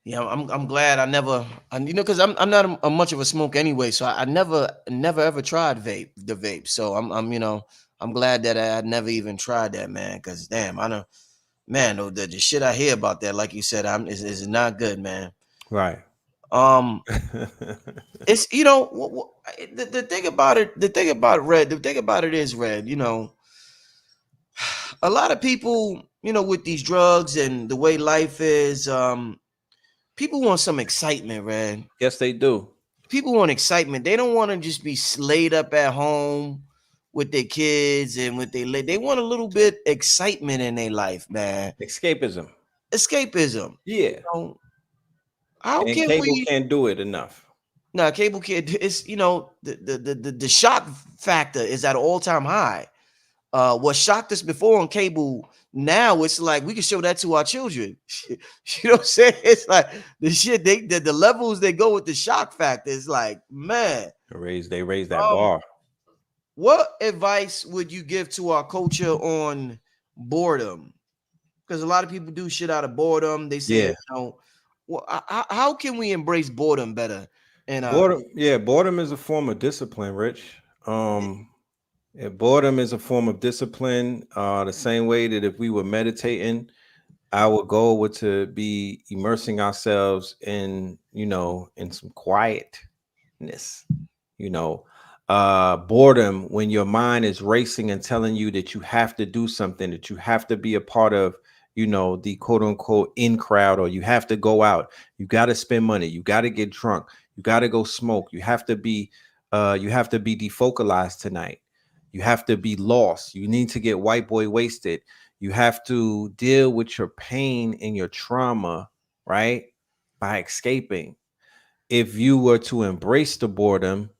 Yeah, I'm glad I never, because I'm not a much of a smoke anyway, so I never ever tried the vape. So I'm glad that I had never even tried that, man. Because damn, I know, man, the shit I hear about that, like you said, is not good, man. right. Um, it's the thing about it, Red. The thing about it is, Red. a lot of people, with these drugs and the way life is, people want some excitement, man. Yes, they do. People want excitement. They don't want to just be laid up at home with their kids and with they want a little bit excitement in their life, man. Escapism. Escapism. Yeah. How And can cable we? can't do it enough. No, cable can't. It's the shock factor is at an all time high. What shocked us before on cable, now it's like we can show that to our children. You know what I'm saying? It's like the shit the levels they go with the shock factor is like, man. They raise that bar. What advice would you give to our culture on boredom? Because a lot of people do shit out of boredom. They say, how can we embrace boredom better? And boredom is a form of discipline, Rich. Boredom is a form of discipline. The same way that if we were meditating, our goal would to be immersing ourselves in some quietness. Boredom, when your mind is racing and telling you that you have to do something, that you have to be a part of, the quote unquote in crowd, or you have to go out, you got to spend money, you got to get drunk, you got to go smoke, you have to be defocalized tonight, you have to be lost, you need to get white boy wasted, you have to deal with your pain and your trauma, right, by escaping. If you were to embrace the boredom,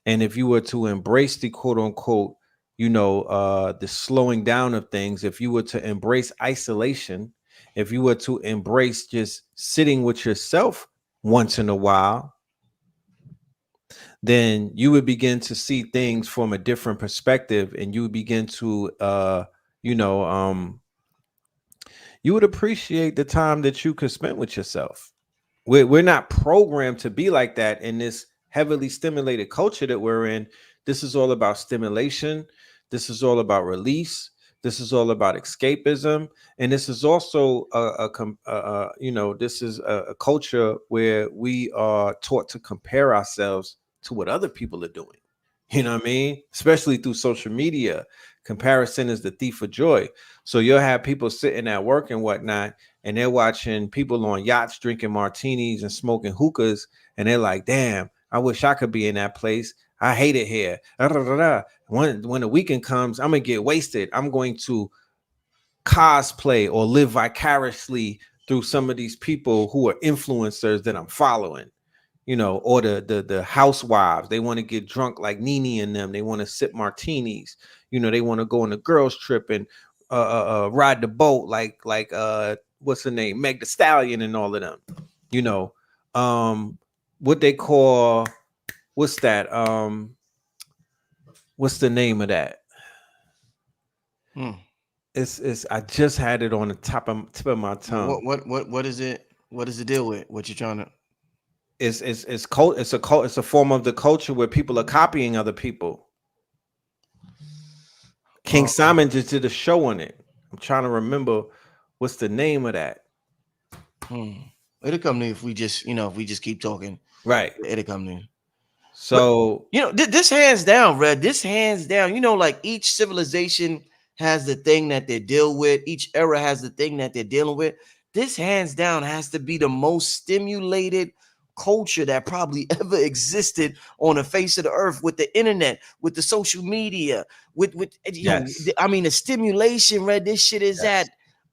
and if you were to embrace the quote unquote, the slowing down of things, if you were to embrace isolation, if you were to embrace just sitting with yourself once in a while, then you would begin to see things from a different perspective, and you would begin to, you would appreciate the time that you could spend with yourself. We're not programmed to be like that in this heavily stimulated culture that we're in. This is all about stimulation. This is all about release. This is all about escapism. And this is also this is a culture where we are taught to compare ourselves to what other people are doing. You know what I mean? Especially through social media. Comparison is the thief of joy. So you'll have people sitting at work and whatnot, and they're watching people on yachts drinking martinis and smoking hookahs, and they're like, damn, I wish I could be in that place. I hate it here. When the weekend comes, I'm going to get wasted. I'm going to cosplay or live vicariously through some of these people who are influencers that I'm following, or the housewives. They want to get drunk like Nene and them. They want to sip martinis. They want to go on a girls trip and ride the boat like what's her name? Meg the Stallion and all of them. What they call, what's that? What's the name of that? It's I just had it on the tip of my tongue. What is it? What does it deal with? What you trying to? It's a form of the culture where people are copying other people. King Simon just did a show on it. I'm trying to remember what's the name of that. It'll come to you if we just keep talking. Right. It'll come to you. So this hands down, Red. This hands down. Like each civilization has the thing that they deal with. Each era has the thing that they're dealing with. This hands down has to be the most stimulated culture that probably ever existed on the face of the earth, with the internet, with the social media, with I mean the stimulation, Red. This shit is at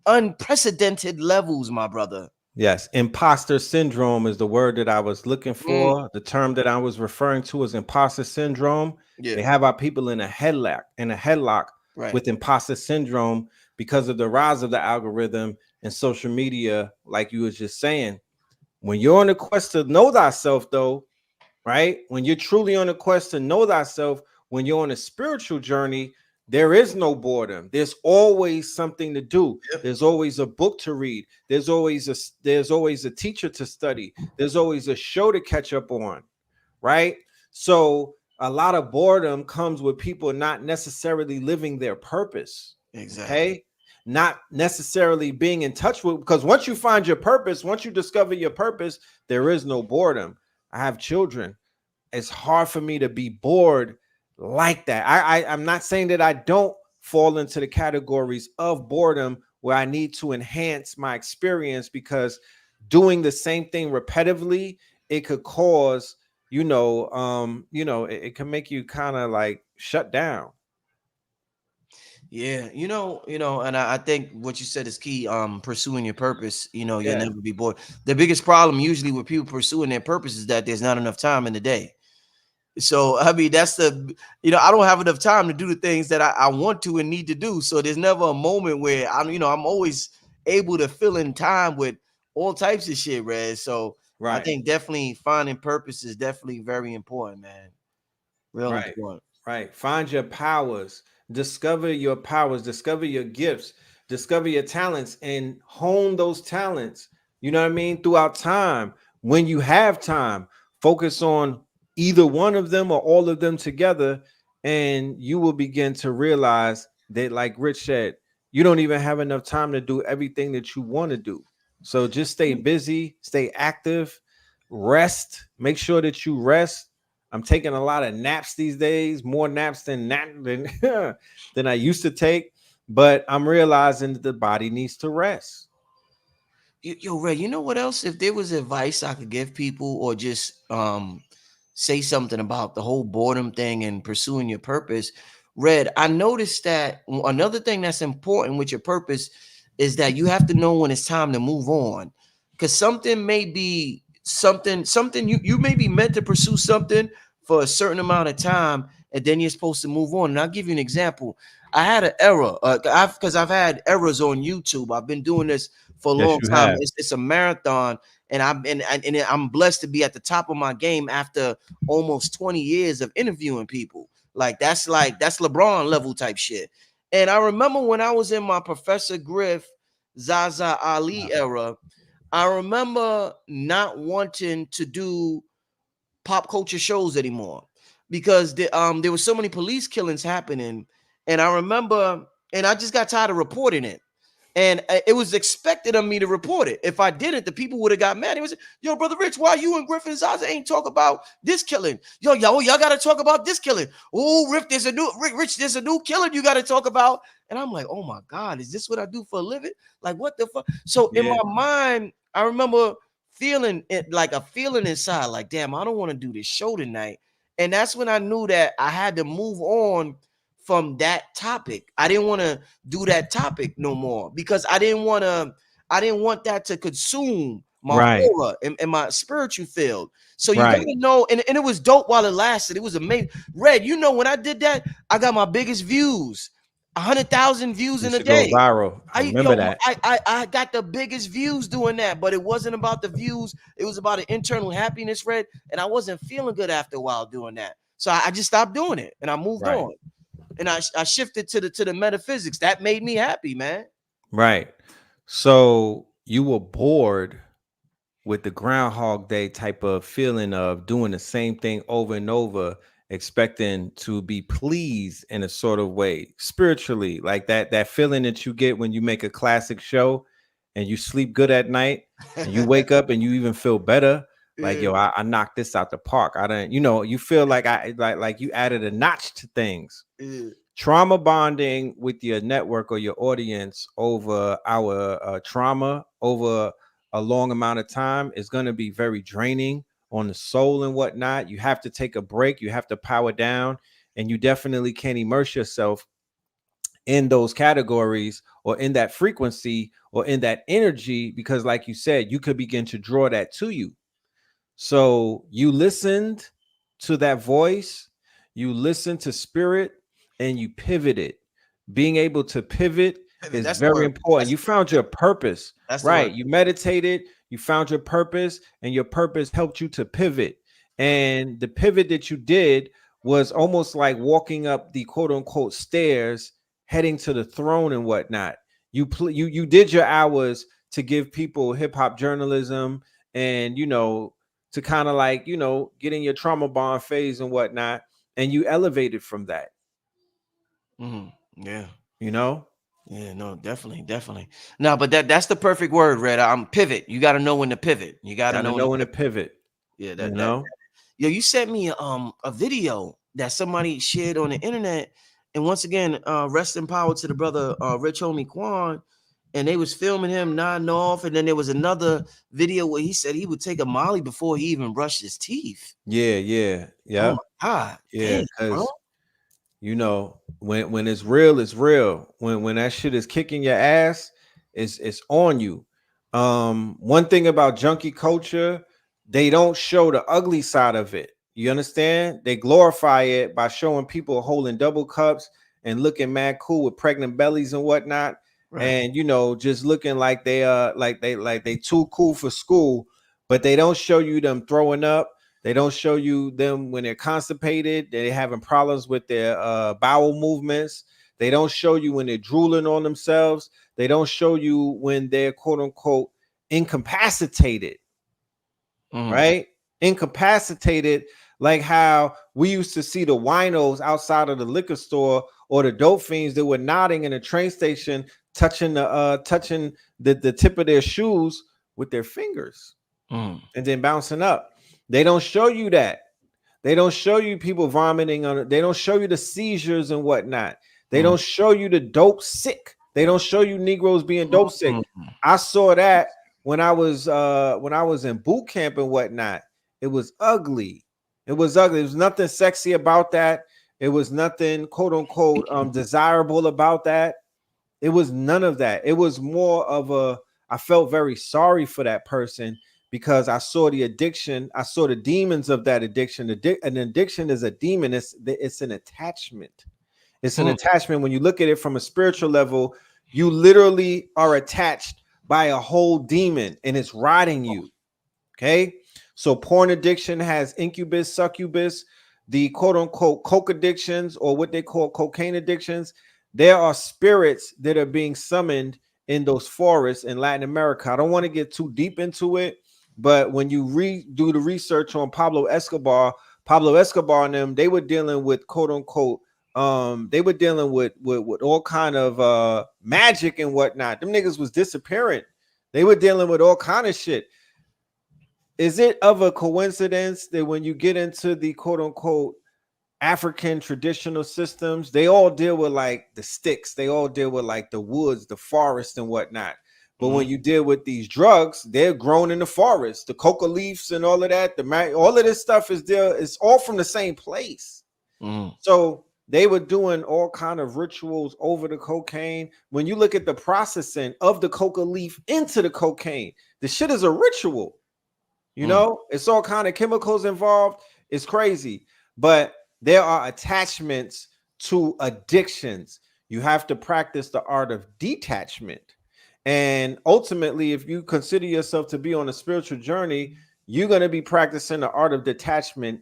unprecedented levels, my brother. Yes, imposter syndrome is the word that I was looking for. The term that I was referring to is imposter syndrome. They have our people in a headlock right, with imposter syndrome because of the rise of the algorithm and social media, like you was just saying. When you're on a quest to know thyself, though, right? When you're truly on a quest to know thyself, when you're on a spiritual journey, there is no boredom. There's always something to do. There's always a book to read. There's always a teacher to study. There's always a show to catch up on, right? So a lot of boredom comes with people not necessarily living their purpose. Exactly. Okay? Not necessarily being in touch with, because once you find your purpose, once you discover your purpose, there is no boredom. I have children. It's hard for me to be bored like that. I'm not saying that I don't fall into the categories of boredom where I need to enhance my experience, because doing the same thing repetitively, it could cause, it can make you kind of like shut down. Yeah, and I think what you said is key. Pursuing your purpose, you'll Yeah. never be bored. The biggest problem usually with people pursuing their purpose is that there's not enough time in the day. So I mean, that's I don't have enough time to do the things that I want to and need to do. So there's never a moment where I'm always able to fill in time with all types of shit, Red. So I Right. think definitely finding purpose is definitely very important, man. Real Right. important. Right. Find your powers, discover your gifts, discover your talents, and hone those talents. You know what I mean? Throughout time, when you have time, focus on either one of them or all of them together, and you will begin to realize that, like Rich said, you don't even have enough time to do everything that you want to do. So just stay busy, stay active, rest, make sure that you rest. I'm taking a lot of naps these days, more naps than than I used to take. But I'm realizing that the body needs to rest. Yo, Ray, you know what else? If there was advice I could give people, or just say something about the whole boredom thing and pursuing your purpose, Red, I noticed that another thing that's important with your purpose is that you have to know when it's time to move on. Because something may be something you may be meant to pursue something for a certain amount of time, and then you're supposed to move on. And I'll give you an example. I had an error because I've had errors on YouTube. I've been doing this for a Yes, long you time. have. It's a marathon, and I'm blessed to be at the top of my game after almost 20 years of interviewing people. That's LeBron level type shit. And I remember when I was in my Professor Griff, Zaza Ali era, I remember not wanting to do pop culture shows anymore because there were so many police killings happening, and I remember, and I just got tired of reporting it. And it was expected of me to report it. If I didn't, the people would have got mad. It was, yo, brother Rich, why you and Griffin Zaza ain't talk about this killing? Y'all got to talk about this killing. Oh, Rich, there's a new killing you got to talk about. And I'm like, oh my God, is this what I do for a living? Like, what the fuck? So in Yeah. my mind, I remember feeling it, like a feeling inside, like, damn, I don't want to do this show tonight. And that's when I knew that I had to move on from that topic. I didn't want to do that topic no more because I didn't want that to consume my Right. aura and my spiritual field. So you Right. gotta know, and it was dope while it lasted. It was amazing. Red, when I did that, I got my biggest views, 100,000 views in Used a to go day. viral. I remember that. I got the biggest views doing that, but it wasn't about the views. It was about an internal happiness, Red, and I wasn't feeling good after a while doing that. So I just stopped doing it and I moved Right. on. And I shifted to the metaphysics. That made me happy, man. Right. So you were bored with the Groundhog Day type of feeling of doing the same thing over and over, expecting to be pleased in a sort of way spiritually, like that feeling that you get when you make a classic show and you sleep good at night and you wake up and you even feel better. Like, Yeah, yo, I knocked this out the park. I don't, you feel like like you added a notch to things. yeah. Trauma bonding with your network or your audience over our trauma over a long amount of time is going to be very draining on the soul and whatnot. You have to take a break, you have to power down, and you definitely can't immerse yourself in those categories or in that frequency or in that energy, because like you said, you could begin to draw that to you. So you listened to that voice, you listened to spirit, and you pivoted. Being able to pivot is That's the very word. important. You found your purpose, That's the right? word. You meditated, you found your purpose, and your purpose helped you to pivot. And the pivot that you did was almost like walking up the quote unquote stairs, heading to the throne and whatnot. You did your hours to give people hip hop journalism and to kind of like get in your trauma bond phase and whatnot, and you elevated from that. Yeah. You know, Yeah, no, definitely, definitely. No, but that's the perfect word, Red. I'm pivot. You got to know when to pivot. You got to got to know when to know when to pivot. pivot. Yeah, You that know, yo, you sent me a video that somebody shared on the internet, And once again, rest in power to the brother Rich Homie Quan. And they was filming him nodding off. And then there was another video where he said he would take a Molly before he even brushed his teeth. Yeah. Oh my God. Yeah, Damn, bro. because you know, when it's real, it's real. When that shit is kicking your ass, it's on you. One thing about junkie culture, they don't show the ugly side of it. You understand? They glorify it by showing people holding double cups and looking mad cool with pregnant bellies and whatnot. Right. And you know, just looking like they too cool for school, but they don't show you them throwing up. They don't show you them when they're constipated. They're having problems with their bowel movements. They don't show you when they're drooling on themselves. They don't show you when they're quote unquote incapacitated, right? Incapacitated, like how we used to see the winos outside of the liquor store or the dope fiends that were nodding in the train station, touching the tip of their shoes with their fingers and then bouncing up. They don't show you that. They don't show you people vomiting on it. They don't show you the seizures and whatnot. They don't show you the dope sick. They don't show you Negroes being dope sick. I saw that when I was in boot camp and whatnot. It was ugly. It was ugly. There was nothing sexy about that. It was nothing quote unquote desirable about that. It was none of that. It was more of I felt very sorry for that person because I saw the addiction. I saw the demons of that addiction. An addiction is a demon. It's an attachment. It's an attachment. When you look at it from a spiritual level, you literally are attached by a whole demon and it's riding you. Okay. So porn addiction has incubus, succubus, the quote unquote coke addictions or what they call cocaine addictions. There are spirits that are being summoned in those forests in Latin America. I don't want to get too deep into it, but when you do the research on Pablo Escobar and them, they were dealing with quote unquote, they were dealing with all kind of magic and whatnot. Them niggas was disappearing. They were dealing with all kind of shit. Is it of a coincidence that when you get into the quote unquote African traditional systems, they all deal with like the sticks, they all deal with like the woods, the forest, and whatnot. But when you deal with these drugs, they're grown in the forest, the coca leaves and all of that, all of this stuff is there. It's all from the same place. So they were doing all kind of rituals over the cocaine. When you look at the processing of the coca leaf into the cocaine, the shit is a ritual. You know, it's all kind of chemicals involved. It's crazy, but there are attachments to addictions. You have to practice the art of detachment. And ultimately, if you consider yourself to be on a spiritual journey, you're going to be practicing the art of detachment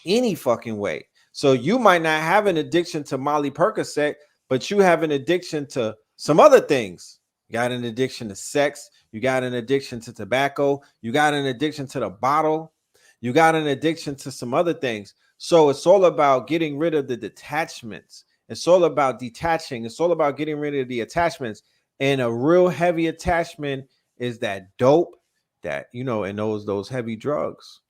any fucking way. So you might not have an addiction to Molly Percocet, but you have an addiction to some other things. You got an addiction to sex. You got an addiction to tobacco. You got an addiction to the bottle. You got an addiction to some other things. So it's all about getting rid of the detachments. It's all about detaching. It's all about getting rid of the attachments. And a real heavy attachment is that dope, that, you know, and those heavy drugs.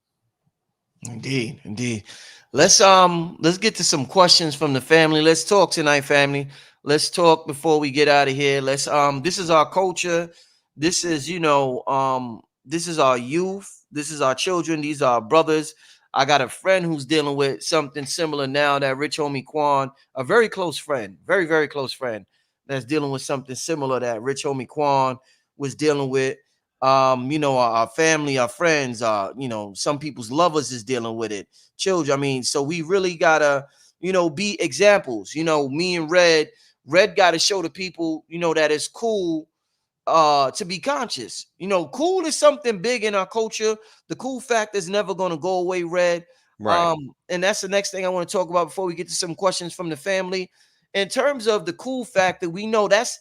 Indeed. Let's get to some questions from the family. Let's talk tonight, family. Let's talk before we get out of here. Let's this is our culture. This is, this is our youth. This is our children. These are our brothers. I got a friend who's dealing with something similar now, that Rich Homie Quan, a very close friend, very, very close friend, that's dealing with something similar that Rich Homie Quan was dealing with. Our family, our friends, some people's lovers is dealing with it. Children. I mean, so we really gotta, be examples. Me and Red gotta show the people, that it's cool to be conscious. Cool is something big in our culture. The cool factor is never gonna go away, Red. Right. And that's the next thing I want to talk about before we get to some questions from the family. In terms of the cool factor, we know that's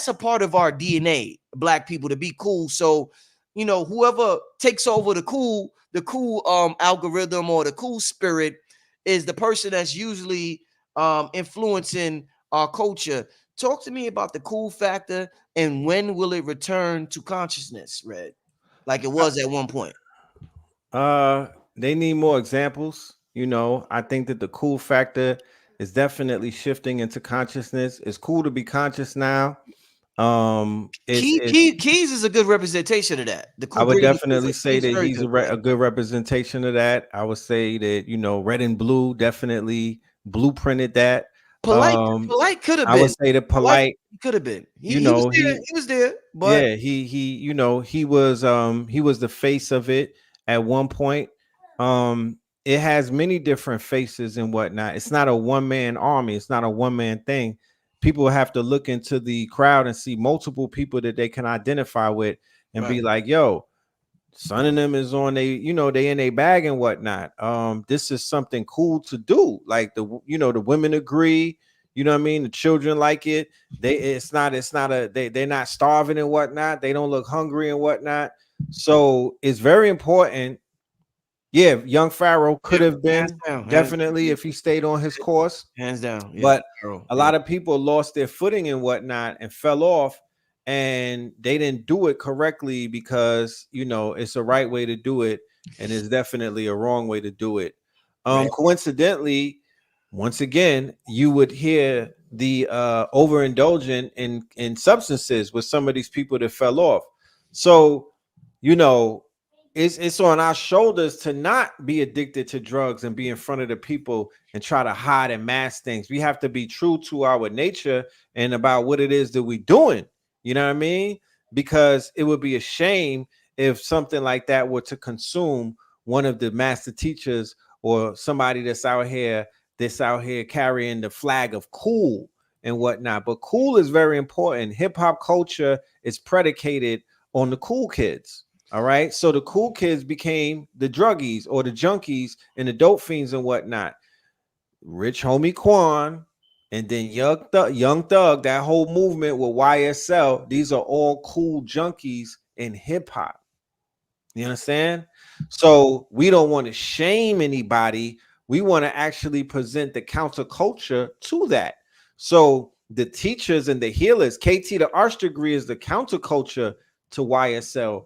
a part of our DNA, Black people, to be cool. So, whoever takes over the cool algorithm or the cool spirit is the person that's usually influencing our culture. Talk to me about the cool factor and when will it return to consciousness, Red, like it was at one point. They need more examples. I think that the cool factor It's definitely shifting into consciousness. It's cool to be conscious now. It's Keys is a good representation of that. The I cool would breeze, definitely say he's that very he's good, man. a good representation of that. I would say that, you know, Red and Blue definitely blueprinted that. Polite, Um, polite could have I would been. say that Polite Polite, could have been. you He was know, there. He was there. But yeah, you know, he was the face of it at one point. It has many different faces and whatnot. It's not a one-man army, it's not a one-man thing. People have to look into the crowd and see multiple people that they can identify with and be right, like, yo, son of them is on they, you know, they in a bag and whatnot. This is something cool to do. Like you know, the women agree, you know what I mean? The children like it. They're not starving and whatnot. They don't look hungry and whatnot. So it's very important. Yeah, young Pharaoh could yeah, have been hands definitely if he stayed on his course, hands down. Yeah, but bro. a Yeah. lot of people lost their footing and whatnot and fell off, and they didn't do it correctly because, you know, it's a right way to do it and it's definitely a wrong way to do it. Man. Coincidentally, once again, you would hear the overindulgent in substances with some of these people that fell off. So, you know, it's on our shoulders to not be addicted to drugs and be in front of the people and try to hide and mask things. We have to be true to our nature and about what it is that we're doing. You know what I mean? Because it would be a shame if something like that were to consume one of the master teachers or somebody that's out here carrying the flag of cool and whatnot. But cool is very important. Hip hop culture is predicated on the cool kids. All right. So the cool kids became the druggies or the junkies and the dope fiends and whatnot. Rich Homie Quan and then Young Thug, that whole movement with YSL, these are all cool junkies in hip hop. You understand? So we don't want to shame anybody. We want to actually present the counterculture to that. So the teachers and the healers, KT, the arts degree is the counterculture to YSL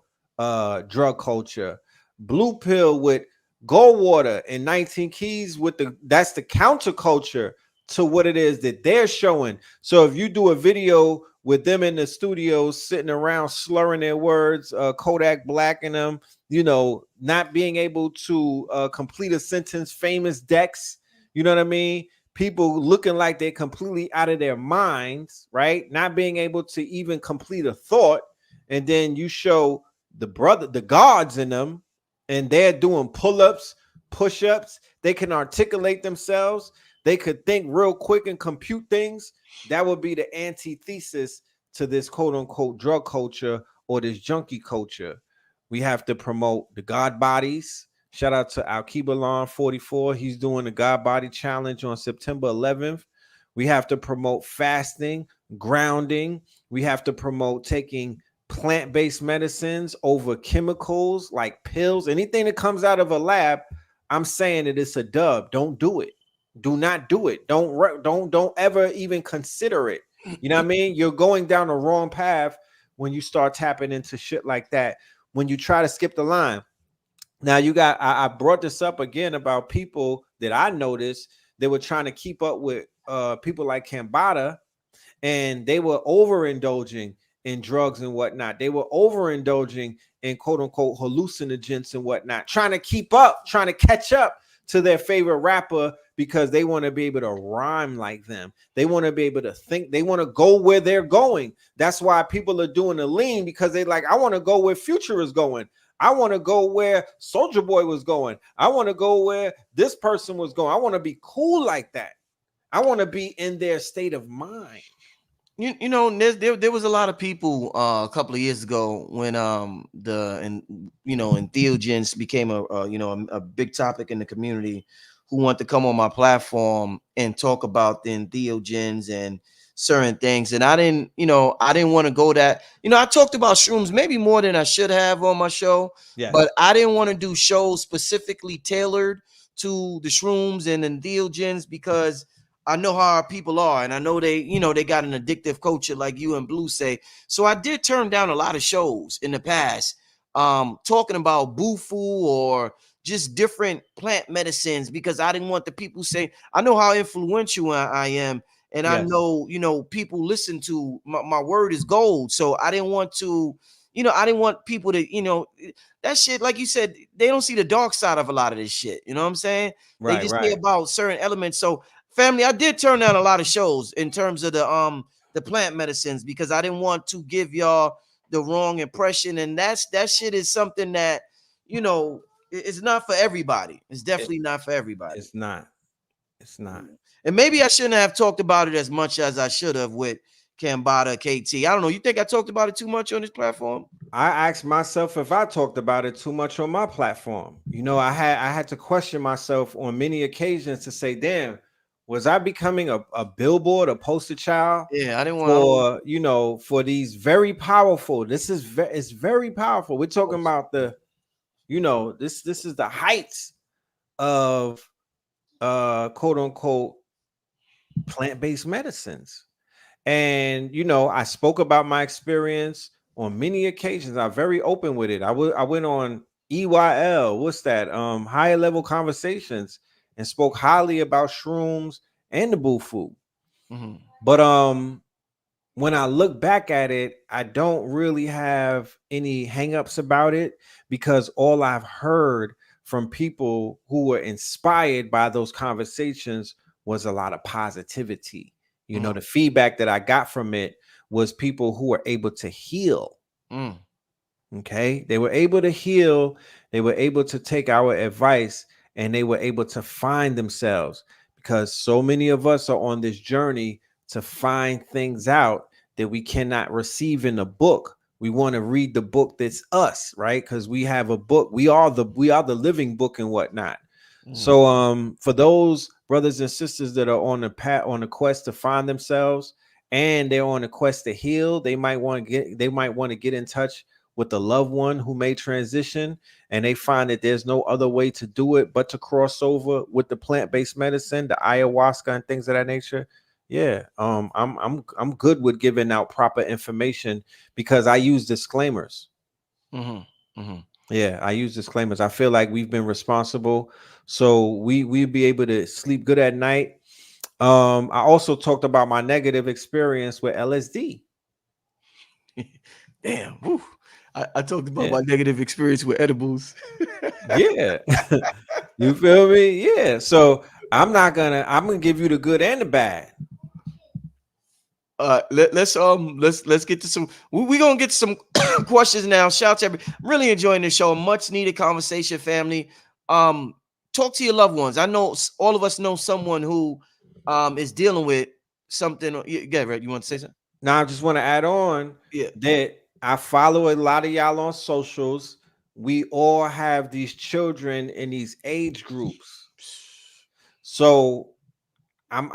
drug culture. Blue pill with gold water and 19 keys with that's the counterculture to what it is that they're showing. So if you do a video with them in the studio sitting around slurring their words, Kodak blacking them, you know, not being able to complete a sentence, famous decks, you know what I mean? People looking like they're completely out of their minds, right? Not being able to even complete a thought. And then you show the gods in them, and they're doing pull-ups, push-ups. They can articulate themselves. They could think real quick and compute things. That would be the antithesis to this quote-unquote drug culture or this junkie culture. We have to promote the God bodies. Shout out to Alkebalon 44. He's doing the God Body Challenge on September 11th. We have to promote fasting, grounding. We have to promote taking plant-based medicines over chemicals like pills. Anything that comes out of a lab, I'm saying that it's a dub. Don't do it. Do not do it. Don't ever even consider it. You know what I mean? You're going down the wrong path when you start tapping into shit like that. When you try to skip the line. Now you got, I brought this up again about people that I noticed they were trying to keep up with people like Kambada, and they were overindulging in drugs and whatnot. They were overindulging in quote unquote hallucinogens and whatnot, trying to keep up, trying to catch up to their favorite rapper because they want to be able to rhyme like them. They want to be able to think. They want to go where they're going. That's why people are doing the lean, because they like, I want to go where Future is going. I want to go where Soulja Boy was going. I want to go where this person was going. I want to be cool like that. I want to be in their state of mind. You know, there was a lot of people a couple of years ago when entheogens became a big topic in the community, who want to come on my platform and talk about the entheogens and certain things. And I didn't want to go that, I talked about shrooms maybe more than I should have on my show, Yes. but I didn't want to do shows specifically tailored to the shrooms and entheogens, because I know how our people are, and I know they got an addictive culture like you and Blue say. So I did turn down a lot of shows in the past, talking about Bufu or just different plant medicines, because I didn't want the people saying, I know how influential I am. And I Yes. know, people listen to my word is gold. So I didn't want to, I didn't want people to, that shit, like you said, they don't see the dark side of a lot of this shit. You know what I'm saying? They Right, just hear right. about certain elements. So family, I did turn down a lot of shows in terms of the plant medicines, because I didn't want to give y'all the wrong impression. And that shit is something that, it's not for everybody. It's It, definitely not for everybody. it's not. It's not. And maybe I shouldn't have talked about it as much as I should have with Kambada KT. I don't know. You think I talked about it too much on this platform? I asked myself if I talked about it too much on my platform. I had to question myself on many occasions to say, damn, was I becoming a billboard, a poster child Yeah, I didn't want. for these very powerful. It's very powerful. We're talking about this is the heights of quote unquote plant-based medicines. And I spoke about my experience on many occasions. I'm very open with it. I went on EYL, what's that? Higher level conversations, and spoke highly about shrooms and the boo food. Mhm. But when I look back at it, I don't really have any hangups about it, because all I've heard from people who were inspired by those conversations was a lot of positivity. Mhm. The feedback that I got from it was people who were able to heal. Mm. Okay. They were able to heal. They were able to take our advice, and they were able to find themselves, because so many of us are on this journey to find things out that we cannot receive in a book. We want to read the book that's us, right? Because we have a book. We are the living book and whatnot. Mm. So for those brothers and sisters that are on the quest to find themselves, and they're on a quest to heal, they might want to get in touch with a loved one who may transition, and they find that there's no other way to do it but to cross over with the plant-based medicine, the ayahuasca and things of that nature. Yeah, I'm good with giving out proper information, because I use disclaimers. Mm-hmm. Mm-hmm. Yeah, I use disclaimers. I feel like we've been responsible, so we'll be able to sleep good at night. I also talked about my negative experience with LSD. Damn. Whew. I talked about Yeah. my negative experience with edibles. Yeah. You feel me? Yeah. So I'm gonna give you the good and the bad. Let's get to some. We're gonna get to some questions now. Shout out to I'm really enjoying this show. Much needed conversation, family. Talk to your loved ones. I know all of us know someone who is dealing with something. Yeah, right. You want to say something? Now I just want to add on Yeah. that I follow a lot of y'all on socials. We all have these children in these age groups. So I'm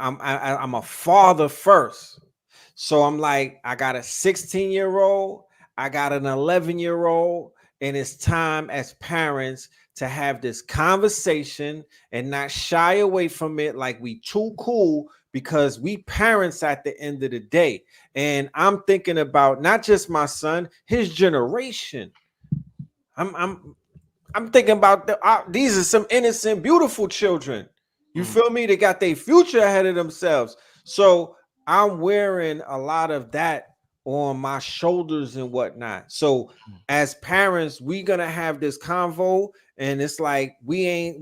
a father first. So I'm like, I got a 16-year-old, I got an 11-year-old, and it's time as parents to have this conversation and not shy away from it like we too cool, because we parents at the end of the day. And I'm thinking about not just my son, his generation. I'm thinking about these are some innocent, beautiful children. You feel me? They got their future ahead of themselves. So I'm wearing a lot of that on my shoulders and whatnot. So as parents, we're gonna have this convo, and it's like we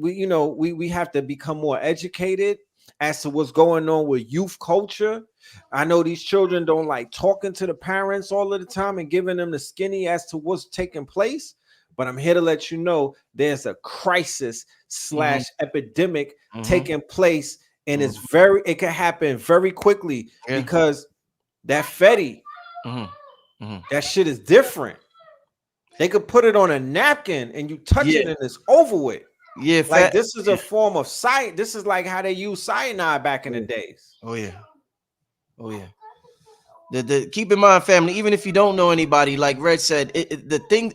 have to become more educated as to what's going on with youth culture. I know these children don't like talking to the parents all of the time and giving them the skinny as to what's taking place. But I'm here to let you know there's a crisis / epidemic taking place, and it can happen very quickly, because that Fetty, that shit is different. They could put it on a napkin and you touch it and it's over with. Yeah, like this is a form of cyanide. This is like how they use cyanide back in the days. Oh yeah. Oh yeah. Keep in mind, family, even if you don't know anybody, like Red said,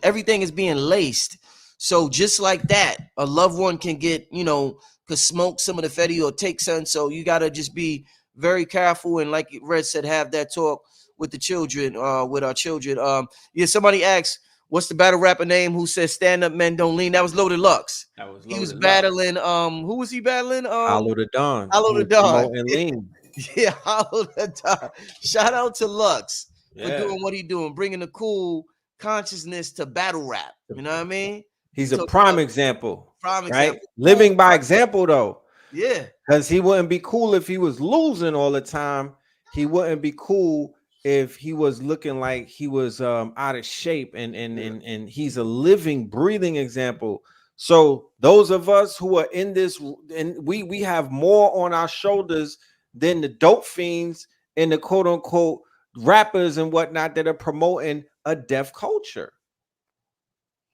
everything is being laced. So just like that, a loved one can get, could smoke some of the Fetty or take some. So you got to just be very careful. And like Red said, have that talk with the children, with our children. Yeah, somebody asked, what's the battle rapper name who says stand up men don't lean? That was Loaded Lux. That was He was Loaded Lux. battling who was he battling? Hollow the Dawn, Hollow who the was Dawn. promoting lean. Yeah, Hollow the Dawn. Shout out to Lux for Yeah. doing what he doing, bringing the cool consciousness to battle rap. You know what I mean? He's He a talked prime about example, prime right? example. Living Cool. by example, though. Yeah. Because he wouldn't be cool if he was losing all the time. He wouldn't be cool if he was looking like he was out of shape. And he's a living, breathing example. So those of us who are in this, and we have more on our shoulders than the dope fiends and the quote unquote rappers and whatnot that are promoting a deaf culture.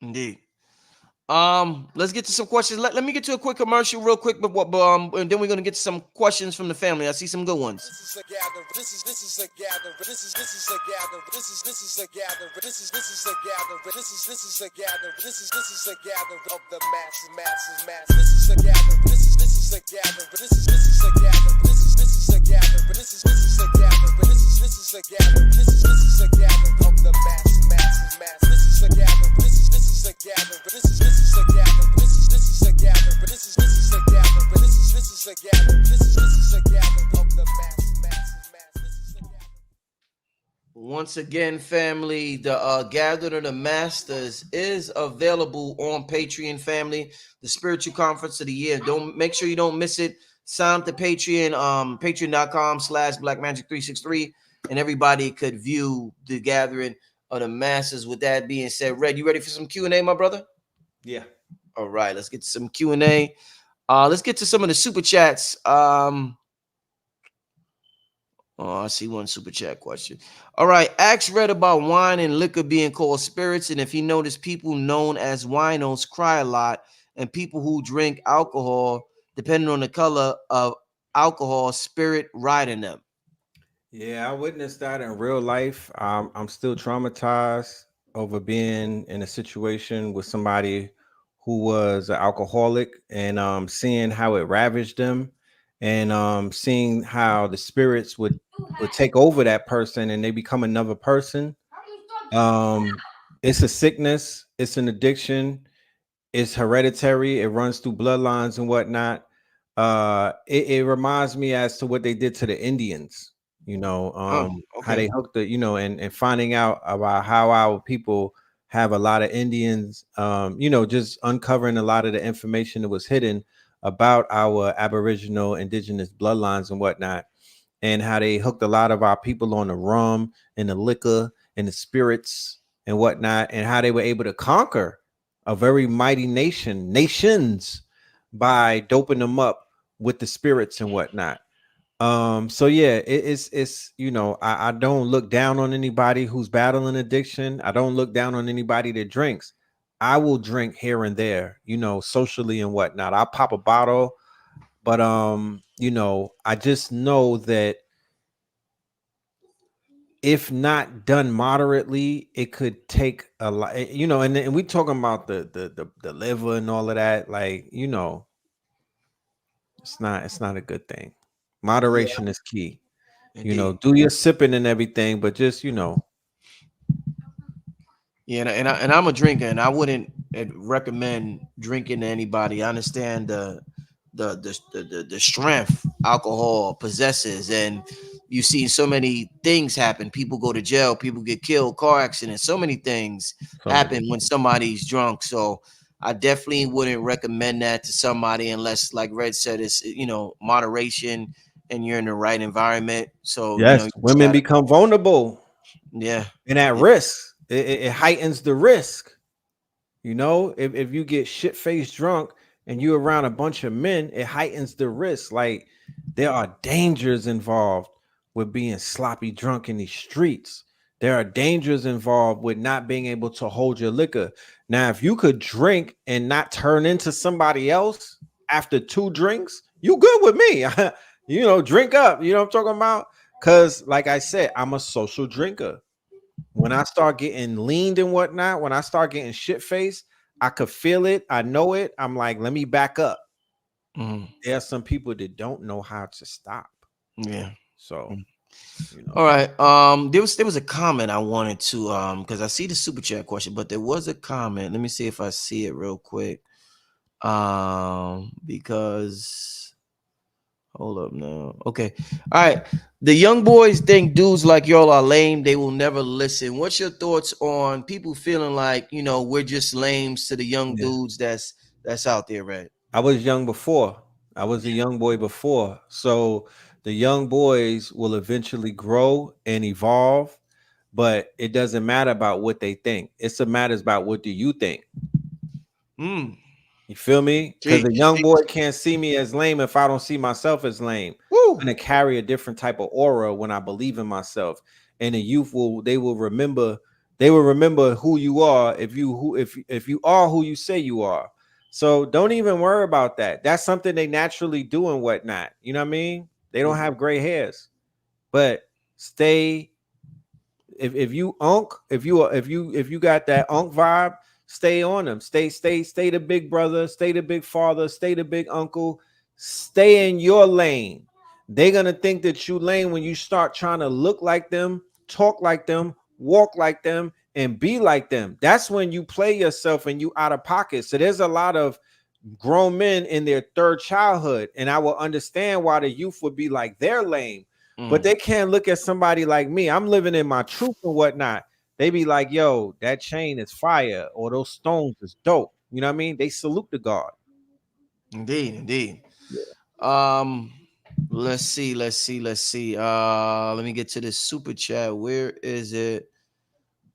Indeed. Let's get to some questions. Let me get to a quick commercial real quick, but and then we're gonna get to some questions from the family. I see some good ones. This is a gather. This is a gather. This is a gather. This is a gather. This is a gather. This is a gather. This is a gather of the masses. This is a gather. This is a gather. This is a gather. This is a gather. This is a gather. This is a gather. This is a gather of the masses. This is a gather. This is a gather. This is a gather. This is a gather. This is a gather. This is a gather. This is a gather of the masses. Once again, family, the Gathering of the Masters is available on Patreon, family. The spiritual conference of the year. Don't make sure you don't miss it. Sign up to Patreon, patreon.com/blackmagic363, and everybody could view the Gathering of the Masters. With that being said, Red, you ready for some Q&A, my brother? Yeah. All right, let's get to some Q&A. Let's get to some of the super chats. I see one super chat question. All right, Ax read about wine and liquor being called spirits, and if he noticed people known as winos cry a lot, and people who drink alcohol, depending on the color of alcohol, spirit riding them. Yeah, I witnessed that in real life. I'm still traumatized over being in a situation with somebody who was an alcoholic and seeing how it ravaged them and seeing how the spirits would take over that person and they become another person. It's a sickness, it's an addiction, it's hereditary, it runs through bloodlines and whatnot. It reminds me as to what they did to the Indians, how they hooked the, and finding out about how our people have a lot of Indians, just uncovering a lot of the information that was hidden about our Aboriginal indigenous bloodlines and whatnot, and how they hooked a lot of our people on the rum and the liquor and the spirits and whatnot, and how they were able to conquer a very mighty nations by doping them up with the spirits and whatnot. So yeah, it's I don't look down on anybody who's battling addiction. I don't look down on anybody that drinks. I will drink here and there, socially and whatnot. I'll pop a bottle, but I just know that if not done moderately, it could take a lot, and we talking about the liver and all of that, like, it's not a good thing. Moderation is key. Indeed. Do your sipping and everything, but just Yeah, and I'm a drinker, and I wouldn't recommend drinking to anybody. I understand the strength alcohol possesses, and you see so many things happen. People go to jail, people get killed, car accidents, so many things happen when somebody's drunk. So I definitely wouldn't recommend that to somebody unless, like Red said, it's moderation and you're in the right environment. So yes, women become vulnerable. Yeah, and at risk. It heightens the risk. If you get shit-faced drunk and you're around a bunch of men, it heightens the risk. Like, there are dangers involved with being sloppy drunk in these streets. There are dangers involved with not being able to hold your liquor. Now, if you could drink and not turn into somebody else after 2 drinks, you good with me. Drink up. You know what I'm talking about? Because, like I said, I'm a social drinker. When I start getting leaned and whatnot, when I start getting shit-faced, I could feel it. I know it. I'm like, let me back up. Mm-hmm. There are some people that don't know how to stop. Yeah. So You know. All right. There was a comment I wanted to because I see the super chat question, but there was a comment. Let me see if I see it real quick. Because hold up now. Okay. All right. The young boys think dudes like y'all are lame. They will never listen. What's your thoughts on people feeling like, we're just lames to the young Yeah. dudes that's out there, right? I was young before. I was a young boy before. So the young boys will eventually grow and evolve, but it doesn't matter about what they think. It's a matters about what do you think. Mm. You feel me? Because the Teach, young boy teach. can't see me as lame if I don't see myself as lame. Woo. I'm gonna carry a different type of aura when I believe in myself. And the youth they will remember who you are if you are who you say you are. So don't even worry about that. That's something they naturally do and whatnot. You know what I mean? They don't have gray hairs. But stay if you unk, if you got that unk vibe, stay on them. Stay the big brother, stay the big father, stay the big uncle, stay in your lane. They're gonna think that you lame when you start trying to look like them, talk like them, walk like them, and be like them. That's when you play yourself and you out of pocket. So there's a lot of grown men in their third childhood, and I will understand why the youth would be like they're lame, but Mm. they can't look at somebody like me. I'm living in my truth and whatnot. They be like, yo, that chain is fire, or those stones is dope. You know what I mean? They salute the God. Indeed, indeed. Yeah. Um, let's see. Let me get to this super chat. Where is it?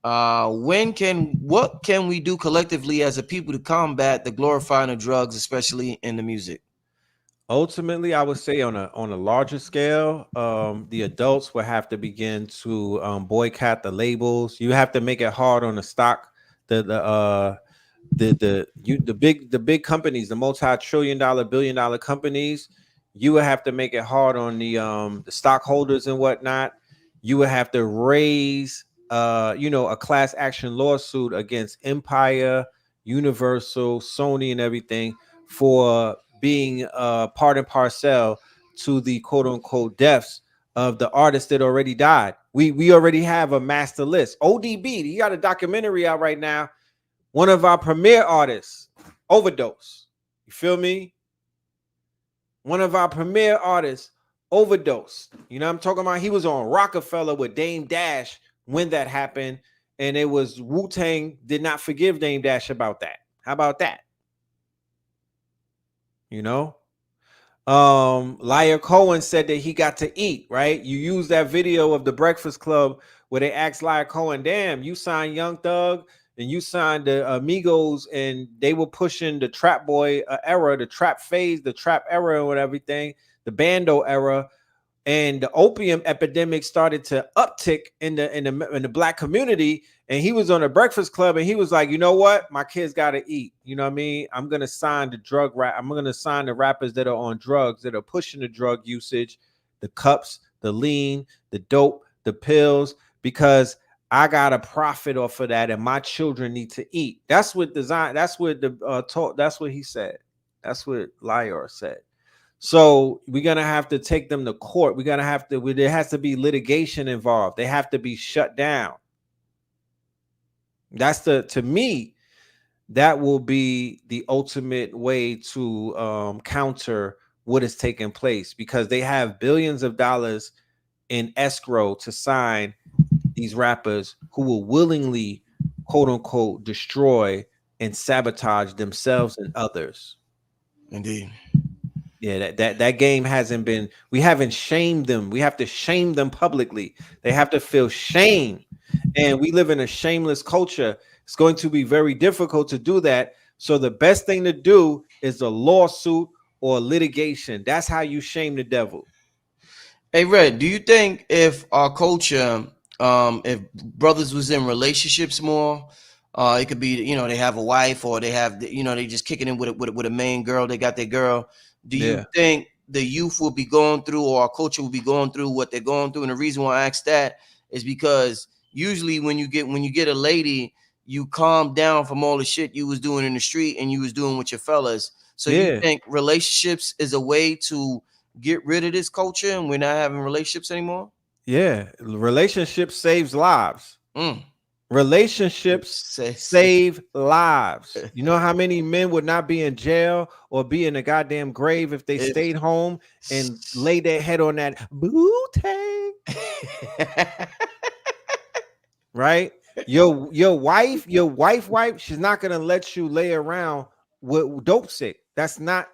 What can we do collectively as a people to combat the glorifying of drugs, especially in the music? Ultimately, I would say on a larger scale, the adults will have to begin to boycott the labels. You have to make it hard on the stock, the big companies, the multi-trillion dollar, billion-dollar companies. You would have to make it hard on the stockholders and whatnot. You would have to raise a class action lawsuit against Empire, Universal, Sony, and everything for being part and parcel to the quote unquote deaths of the artists that already died. We already have a master list. ODB, you got a documentary out right now. One of our premier artists overdose. You feel me? One of our premier artists overdosed. You know what I'm talking about? He was on Rockefeller with Dame Dash when that happened, and it was Wu-Tang did not forgive Dame Dash about that. How about that? You know? Liar Cohen said that he got to eat, right? You use that video of the Breakfast Club where they asked Liar Cohen, damn, you signed Young Thug and you signed the Amigos, and they were pushing the trap boy era, the trap phase, the trap era and everything, the bando era, and the opium epidemic started to uptick in the black community. And he was on a Breakfast Club, and he was like, you know what, my kids got to eat. You know what I mean? I'm gonna sign I'm gonna sign the rappers that are on drugs, that are pushing the drug usage, the cups, the lean, the dope, the pills, because I got to profit off of that, and my children need to eat. That's what design. That's what the talk. That's what he said. That's what Liar said. So we're gonna have to take them to court. We're gonna have to. There has to be litigation involved. They have to be shut down. To me, that will be the ultimate way to counter what is taking place, because they have billions of dollars in escrow to sign these rappers who will willingly, quote unquote, destroy and sabotage themselves and others. Indeed. Yeah, that game hasn't been. We haven't shamed them. We have to shame them publicly. They have to feel shame, and we live in a shameless culture. It's going to be very difficult to do that. So the best thing to do is a lawsuit or litigation. That's how you shame the devil. Hey, Red, do you think if our culture, if brothers was in relationships more, it could be, they have a wife, or they have, they just kicking in with a main girl, they got their girl. Do you Yeah, think the youth will be going through, or our culture will be going through what they're going through? And the reason why I ask that is because usually when you get a lady, you calm down from all the shit you was doing in the street and you was doing with your fellas. So you yeah. think relationships is a way to get rid of this culture and we're not having relationships anymore? Yeah, relationship saves lives. Mm. Relationships Say, save lives. You know how many men would not be in jail or be in a goddamn grave if they if stayed home and laid their head on that booty, right? Your wife, she's not gonna let you lay around with dope sick. That's right,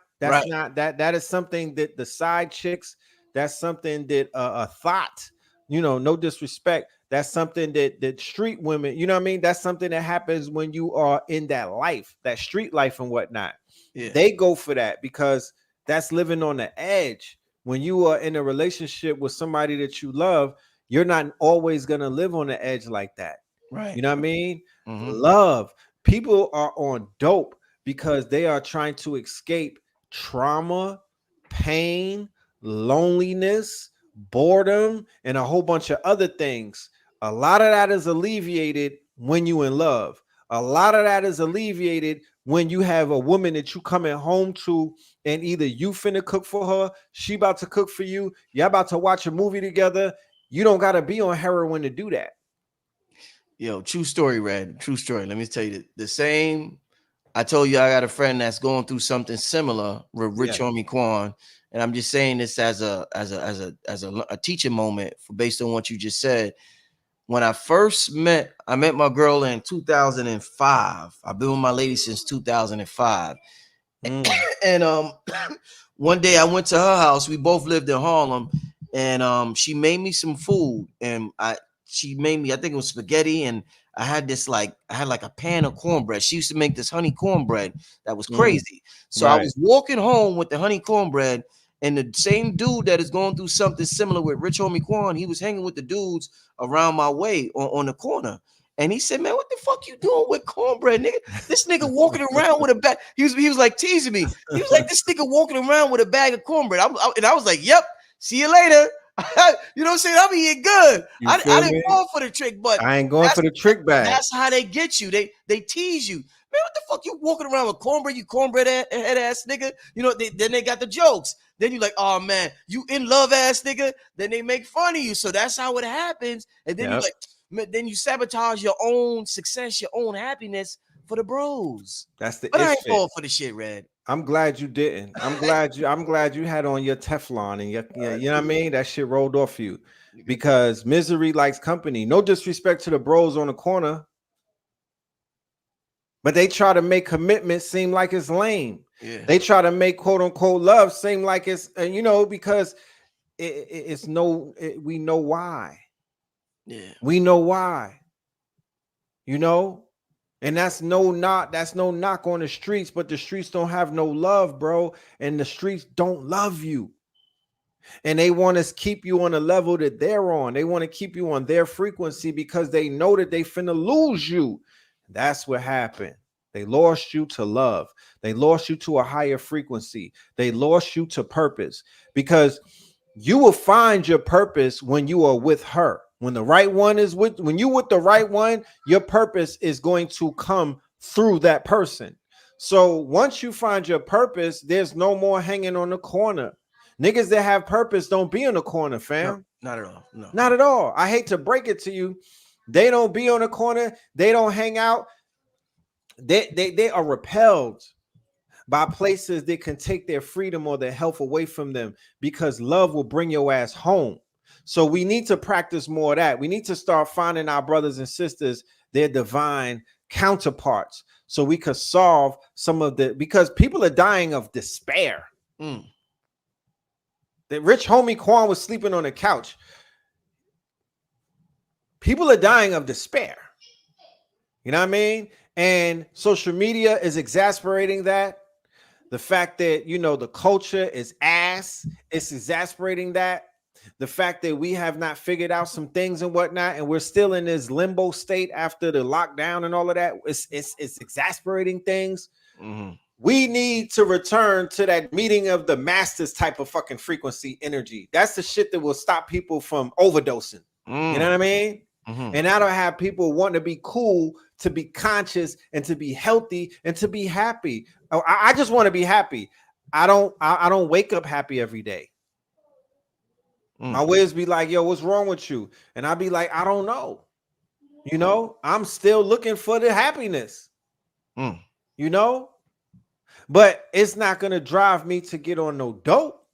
not that is something that the side chicks, that's something that a thought, no disrespect. That's something that street women, you know what I mean? That's something that happens when you are in that life, that street life and whatnot. yeah, They go for that because that's living on the edge. When you are in a relationship with somebody that you love, you're not always gonna live on the edge like that. right. You know what I mean? Mm-hmm. Love. People are on dope because they are trying to escape trauma, pain, loneliness, boredom, and a whole bunch of other things. A lot of that is alleviated when you in love. A lot of that is alleviated when you have a woman that you coming home to, and either you finna cook for her, she about to cook for you, y'all about to watch a movie together. You don't gotta be on heroin to do that. Yo, true story, Red. True story. Let me tell you the same. I told you I got a friend that's going through something similar with Rich Yeah. Homie Quan, and I'm just saying this as a teaching moment for based on what you just said. When I met my girl in 2005. I've been with my lady since 2005, Mm, and one day I went to her house. We both lived in Harlem, and she made me some food, and she made me, I think it was spaghetti, and I had like a pan of cornbread. She used to make this honey cornbread that was mm, crazy. So I right. was walking home with the honey cornbread, and the same dude that is going through something similar with Rich Homie Quan, he was hanging with the dudes around my way on the corner. And he said, "Man, what the fuck you doing with cornbread, nigga? This nigga walking around with a bag." He was like teasing me. He was like, "This nigga walking around with a bag of cornbread." And I was like, "Yep, see you later." You know what I'm saying? I'm eating good. You I feel didn't me? fall for the trick, but I ain't going that's for the trick bag. that's how they get you. They tease you. Man, what the fuck you walking around with cornbread? You cornbread head ass nigga. You know, then they got the jokes. Then you like, oh man, you in love ass nigga. Then they make fun of you. So that's how it happens. And then you Yep. like, then you sabotage your own success, your own happiness for the bros. That's the But I ish ain't fit. fall for the shit, Red. I'm glad you didn't. I'm glad you had on your Teflon and you know what I mean? That shit rolled off you. Because misery likes company. No disrespect to the bros on the corner, but they try to make commitment seem like it's lame. Yeah, They try to make quote unquote love seem like it's, because it's we know why. yeah. We know why, you know? And that's no knock on the streets, but the streets don't have no love, bro. And the streets don't love you. And they want to keep you on the level that they're on. They want to keep you on their frequency because they know that they finna lose you. That's what happened. They lost you to love. They lost you to a higher frequency. They lost you to purpose because you will find your purpose when you are with her. When the right one is when you with the right one, your purpose is going to come through that person. So once you find your purpose, there's no more hanging on the corner. Niggas that have purpose don't be in the corner, No, fam. not at all. No. Not at all. I hate to break it to you. They don't be on the corner. They don't hang out. They are repelled by places that can take their freedom or their health away from them because love will bring your ass home. So we need to practice more of that. We need to start finding our brothers and sisters, their divine counterparts, so we could solve some of because people are dying of despair. Mm. That Rich Homie Quan was sleeping on the couch. People are dying of despair. You know what I mean? And social media is exasperating that. The fact that, the culture is ass, it's exasperating that. The fact that we have not figured out some things and whatnot, and we're still in this limbo state after the lockdown and all of that, it's exasperating things. Mm-hmm. We need to return to that meeting of the masters type of fucking frequency energy. That's the shit that will stop people from overdosing. Mm. You know what I mean? Mm-hmm. And I don't have people wanting to be cool, to be conscious, and to be healthy and to be happy. I just want to be happy. I don't wake up happy every day. My whiz be like, yo, what's wrong with you? And I be like, I don't know. You know, I'm still looking for the happiness. You know, but it's not gonna drive me to get on no dope.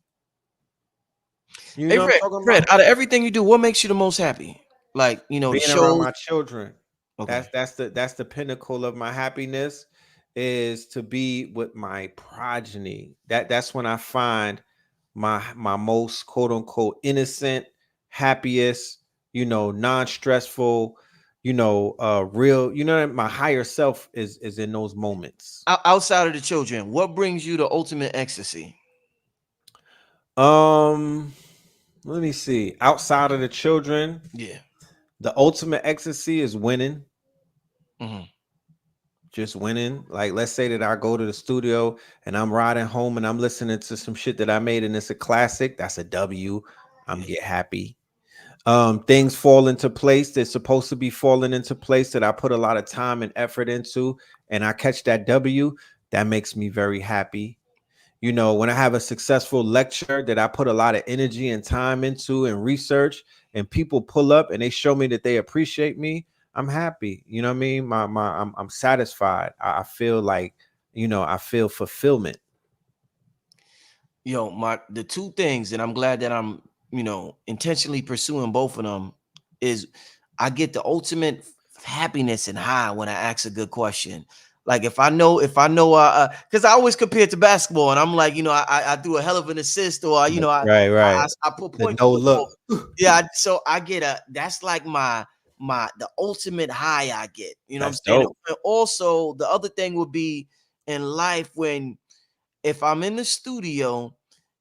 You Hey, know what I'm talking Fred, about? out of everything you do, what makes you the most happy? Like, you know, the Being around shows. my children. Okay. That's the pinnacle of my happiness, is to be with my progeny. That's when I find my most quote unquote innocent, happiest, you know, non-stressful, you know, real, you know, my higher self is in those moments. Outside of the children, what brings you the ultimate ecstasy? Let me see. Outside of the children, Yeah. the ultimate ecstasy is winning. Mhm. Just winning. Like, let's say that I go to the studio and I'm riding home and I'm listening to some shit that I made and it's a classic. That's a W. I'm Yeah. get happy. Things fall into place. They're supposed to be falling into place that I put a lot of time and effort into, and I catch that W. That makes me very happy. You know, when I have a successful lecture that I put a lot of energy and time into and research, and people pull up and they show me that they appreciate me, I'm happy. You know what I mean? I'm satisfied. I feel like, you know, I feel fulfillment. Yo, the two things, and I'm glad that I'm, you know, intentionally pursuing both of them, is I get the ultimate happiness and high when I ask a good question. Like if I know, because I always compare it to basketball, and I'm like, you know, I do a hell of an assist, or you know, Right. I put The points no on the board. look. Yeah, so I get that's like the ultimate high I get. You know what I'm That's saying? dope. And also, the other thing would be in life when if I'm in the studio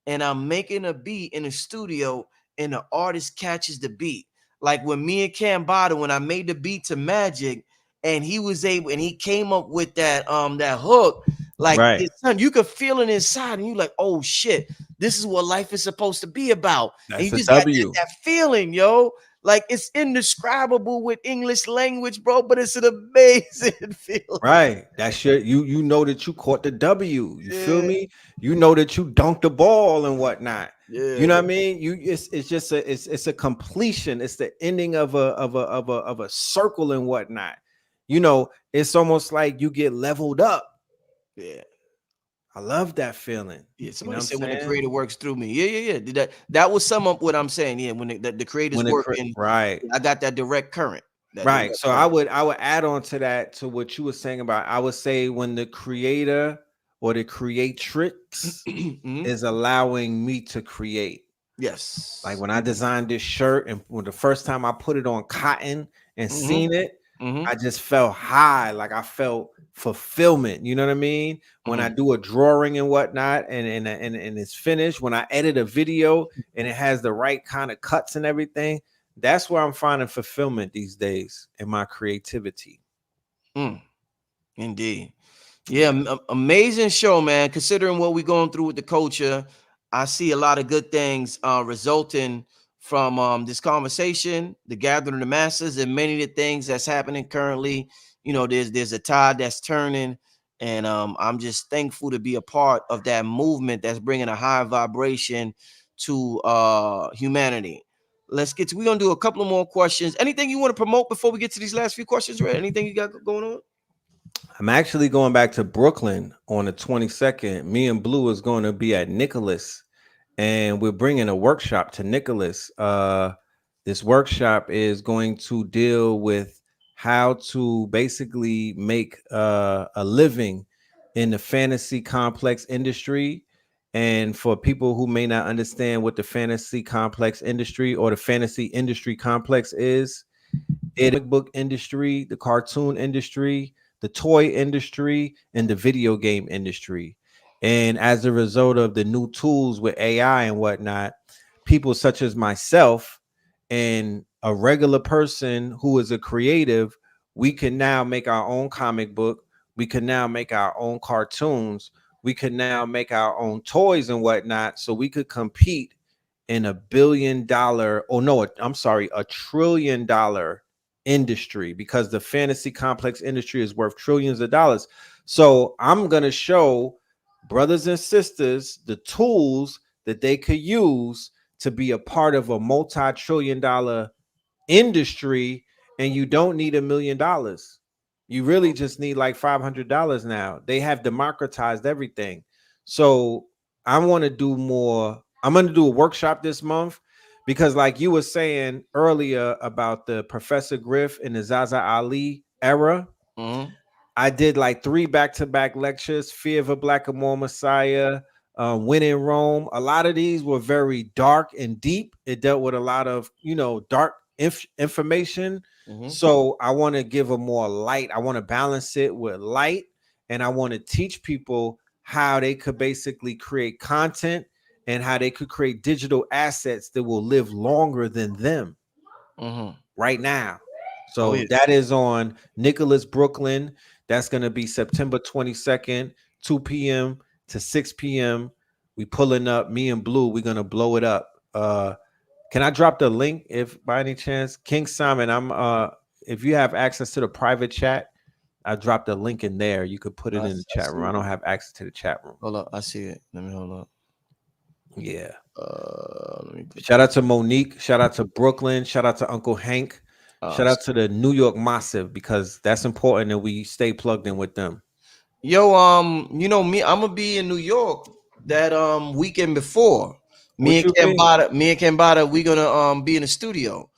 and I'm making a beat in the studio and the artist catches the beat, like when me and Cambada, when I made the beat to Magic, and he was able and he came up with that hook, like Right. son, you could feel it inside, and you like, oh shit, this is what life is supposed to be about. And you That's a just got W. that feeling, yo. Like it's indescribable with English language, bro, but it's an amazing feeling. Right. That shit. You know that you caught the W. You feel Yeah, me? You know that you dunked the ball and whatnot. You yeah. know what I mean? It's just it's a completion. It's the ending of a circle and whatnot. You know, it's almost like you get leveled up. Yeah. I love that feeling. Yeah, You know somebody what I'm said when the saying? creator works through me. Yeah. That will sum up what I'm saying. Yeah, when the creator's working, Right. I got that direct current. That Right. direct So current. I would add on to that, to what you were saying about, I would say when the creator or the creatrix Mhm. is allowing me to create. Like Yes. when I designed this shirt and when the first time I put it on cotton and Hmm. seen it, Hmm. I just felt high. Like I felt fulfillment. You know what I mean? When I Hmm. do a drawing and whatnot, and it's finished, when I edit a video and it has the right kind of cuts and everything, that's where I'm finding fulfillment these days in my creativity. Mm, indeed. Yeah, amazing show, man. Considering what we're going through with the culture, I see a lot of good things resulting from this conversation, the gathering of the masses, and many of the things that's happening currently. You know, there's a tide that's turning, and I'm just thankful to be a part of that movement that's bringing a high vibration to humanity. We're gonna do a couple of more questions. Anything you want to promote before we get to these last few questions, Red? Anything you got going on? I'm actually going back to Brooklyn on the 22nd. Me and Blue is going to be at Nicholas, and we're bringing a workshop to Nicholas. This workshop is going to deal with how to basically make a living in the fantasy complex industry. And for people who may not understand what the fantasy complex industry or the fantasy industry complex is, comic book industry, the cartoon industry, the toy industry, and the video game industry. And as a result of the new tools with AI and whatnot, people such as myself and a regular person who is a creative, we can now make our own comic book. We can now make our own cartoons. We can now make our own toys and whatnot. So we could compete in $1 billion, or no, I'm sorry, $1 trillion industry, because the fantasy complex industry is worth trillions of dollars. So I'm going to show brothers and sisters the tools that they could use to be a part of a multi-trillion-dollar industry, and you don't need $1 million. You really just need like $500 now. They have democratized everything. So I want to do more. I'm going to do a workshop this month because, like you were saying earlier about the Professor Griff and the Zaza Ali era, I did like 3 back-to-back lectures: Fear of a Black Amor Messiah, When in Rome. A lot of these were very dark and deep. It dealt with a lot of, dark information. So I want to give a more light. I want to balance it with light, and I want to teach people how they could basically create content and how they could create digital assets that will live longer than them right now. So that is on Nicholas Brooklyn. That's going to be September 22nd, 2 p.m. to 6 p.m. We pulling up, me and Blue. We're going to blow it up. Can I drop the link if by any chance? King Simon, if you have access to the private chat, I dropped the link in there. You could put it in the chat room. I don't have access to the chat room. Hold up, I see it. Let me hold up. Yeah. Let me shout out to Monique. Shout out to Brooklyn. Shout out to Uncle Hank. Shout out to the New York Massive, because that's important that we stay plugged in with them. Yo, me, I'm gonna be in New York that weekend before. Me and Kambada, we gonna be in the studio.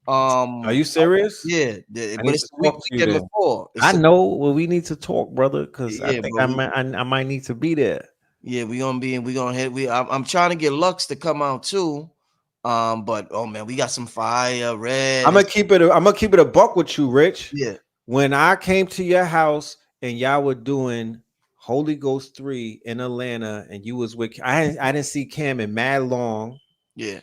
Are you serious? Yeah, but it's the weekend before. I know. Well, we need to talk, brother, because I think I might need to be there. Yeah, we gonna hit. I'm trying to get Lux to come out too. But oh man, we got some fire red. I'm gonna keep it a buck with you, Rich. Yeah. When I came to your house and y'all were doing Holy Ghost 3 in Atlanta, and you was with I didn't see Cam in mad long. Yeah.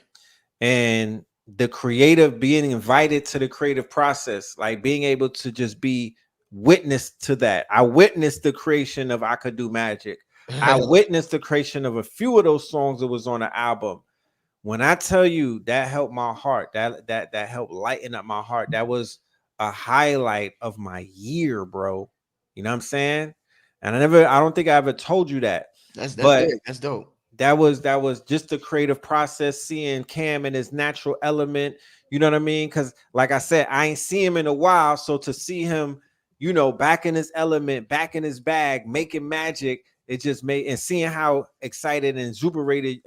And the creative, being invited to the creative process, like being able to just be witness to that. I witnessed the creation of I Could Do Magic. I witnessed the creation of a few of those songs that was on the album. When I tell you that helped my heart, that helped lighten up my heart. That was a highlight of my year, bro. You know what I'm saying? And I don't think I ever told you that. That's big. That's dope. That was just the creative process, seeing Cam in his natural element. You know what I mean? Because like I said, I ain't seen him in a while. So to see him, back in his element, back in his bag, making magic, it just made, and seeing how excited and exuberated,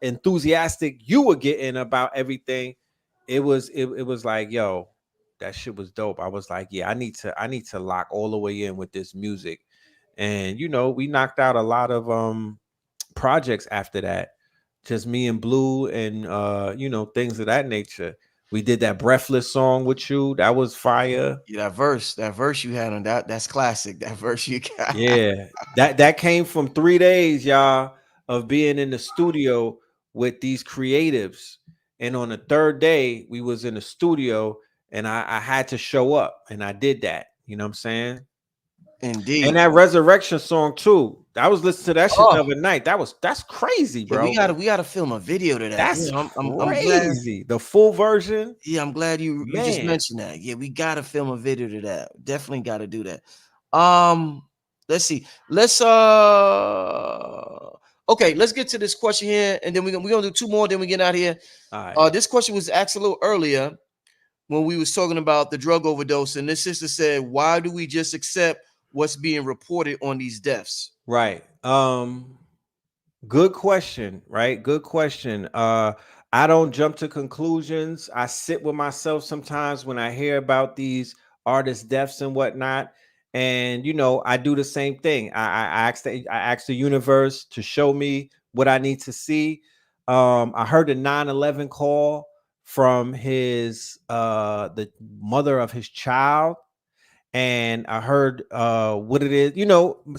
enthusiastic you were getting about everything, it was like, yo, that shit was dope. I was like, yeah, I need to lock all the way in with this music. And we knocked out a lot of projects after that, just me and Blue, and things of that nature. We did that Breathless song with you. That was fire. Yeah, that verse you had on that's classic. That verse you got. Yeah, that came from 3 days, y'all, of being in the studio with these creatives. And on the 3rd day, we was in the studio, and I had to show up, and I did that. You know what I'm saying? Indeed. And that Resurrection song too. I was listening to that shit the other night. That's crazy, bro. Yeah, we gotta film a video to that. That's crazy. The full version. Yeah, I'm glad you just mentioned that. Yeah, we gotta film a video to that. Definitely gotta do that. Let's see. Okay, let's get to this question here, and then we're gonna do 2 more, then we get out of here. All right. This question was asked a little earlier when we was talking about the drug overdose, and this sister said, why do we just accept what's being reported on these deaths? Right. Good question, right? Good question. I don't jump to conclusions. I sit with myself sometimes when I hear about these artist deaths and whatnot. And I do the same thing. I ask the universe to show me what I need to see. I heard the 9/11 call from his the mother of his child. And I heard what it is.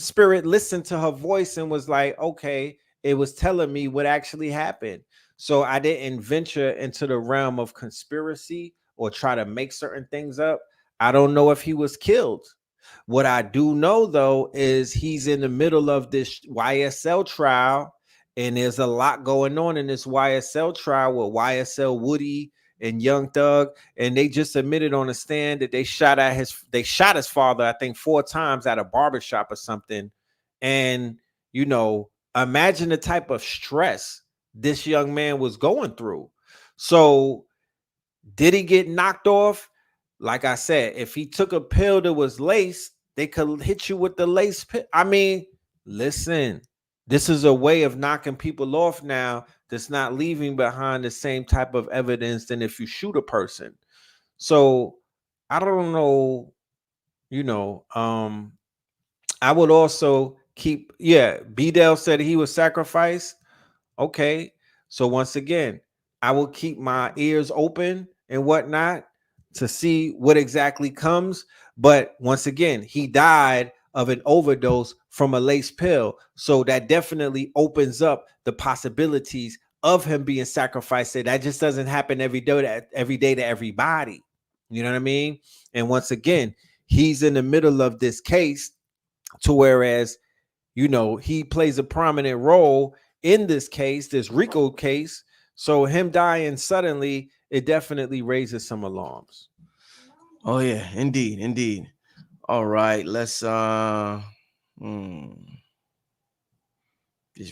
Spirit listened to her voice and was like, okay, it was telling me what actually happened. So I didn't venture into the realm of conspiracy or try to make certain things up. I don't know if he was killed. What I do know, though, is he's in the middle of this YSL trial, and there's a lot going on in this YSL trial with YSL Woody and Young Thug, and they just admitted on the stand that they shot his father, I think 4 times at a barbershop or something. And imagine the type of stress this young man was going through. So did he get knocked off? Like I said, if he took a pill that was laced, they could hit you with the lace pill. I mean, listen, this is a way of knocking people off now that's not leaving behind the same type of evidence than if you shoot a person. So I don't know, you know, I would also keep, yeah, B-Dell said he was sacrificed. Okay. So once again, I will keep my ears open and whatnot to see what exactly comes. But once again, he died of an overdose from a lace pill. So that definitely opens up the possibilities of him being sacrificed. That just doesn't happen every day to everybody. You know what I mean? And once again, he's in the middle of this case to whereas, you know, he plays a prominent role in this case, this Rico case. So him dying suddenly, it definitely raises some alarms. Oh yeah, indeed, indeed. All right, let's just